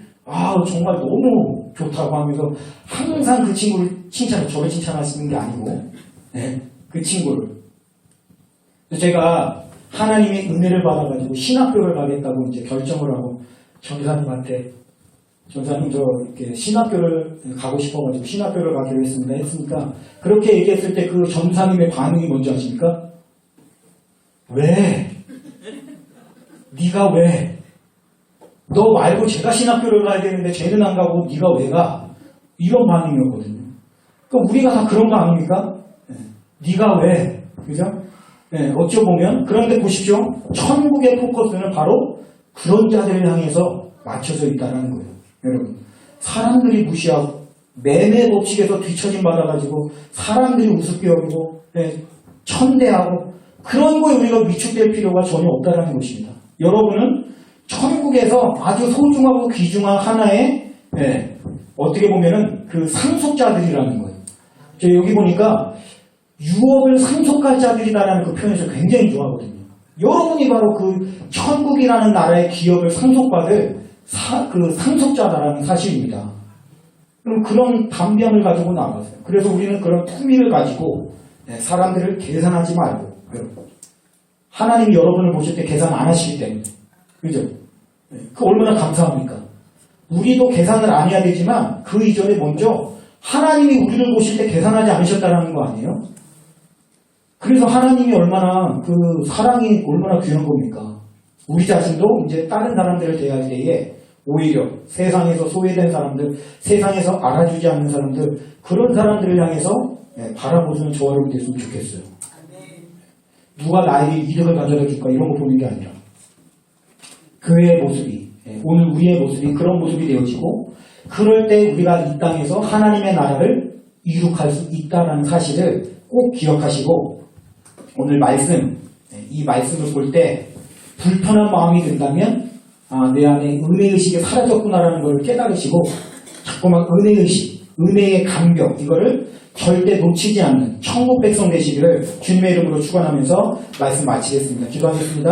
정말 너무 좋다고 하면서 항상 그 친구를 저를 칭찬하시는 게 아니고 그 친구를. 제가 하나님의 은혜를 받아가지고 신학교를 가겠다고 이제 결정을 하고 전사님한테 전사님 저 이렇게 신학교를 가고 싶어가지고 신학교를 가기로 했으니까 그렇게 얘기했을 때 그 전사님의 반응이 뭔지 아십니까? 왜? 네가 왜? 너 말고 제가 신학교를 가야 되는데 쟤는 안 가고 네가 왜 가? 이런 반응이었거든요. 그럼 우리가 다 그런 거 아닙니까? 네가 왜? 그죠? 어찌 보면 그런데 보십시오. 천국의 포커스는 바로 그런 자들을 향해서 맞춰져 있다는 거예요. 여러분, 사람들이 무시하고 매매 법칙에서 뒤처짐 받아가지고 사람들이 우습게 여기고 천대하고 그런 거에 우리가 위축될 필요가 전혀 없다는 것입니다. 여러분은 천국에서 아주 소중하고 귀중한 하나의 어떻게 보면은 그 상속자들이라는 거예요. 제가 여기 보니까 유업을 상속할 자들이다라는 그 표현을 굉장히 좋아하거든요. 여러분이 바로 그 천국이라는 나라의 기업을 상속받을 그 상속자다라는 사실입니다. 그럼 그런 담병을 가지고 나가세요. 그래서 우리는 그런 품위를 가지고 사람들을 계산하지 말고 하나님이 여러분을 보실 때 계산 안 하시기 때문에 그죠? 그 얼마나 감사합니까? 우리도 계산을 안 해야 되지만 그 이전에 먼저 하나님이 우리를 보실 때 계산하지 않으셨다는 거 아니에요? 그래서 하나님이 얼마나 그 사랑이 얼마나 귀한 겁니까? 우리 자신도 이제 다른 사람들을 대할 때에 오히려 세상에서 소외된 사람들, 세상에서 알아주지 않는 사람들 그런 사람들을 향해서 바라보시는 저와 여러분 됐으면 좋겠어요. 누가 나에게 이득을 가져다 줄까 이런 거 보는 게 아니라 교회의 모습이 오늘 우리의 모습이 그런 모습이 되어지고 그럴 때 우리가 이 땅에서 하나님의 나라를 이룩할 수 있다는 사실을 꼭 기억하시고 오늘 이 말씀을 볼 때 불편한 마음이 든다면 내 안에 은혜의식이 사라졌구나라는 걸 깨달으시고 자꾸만 은혜의식, 은혜의 감격 이거를 절대 놓치지 않는 천국 백성 되시기를 주님의 이름으로 축원하면서 말씀 마치겠습니다. 기도하겠습니다.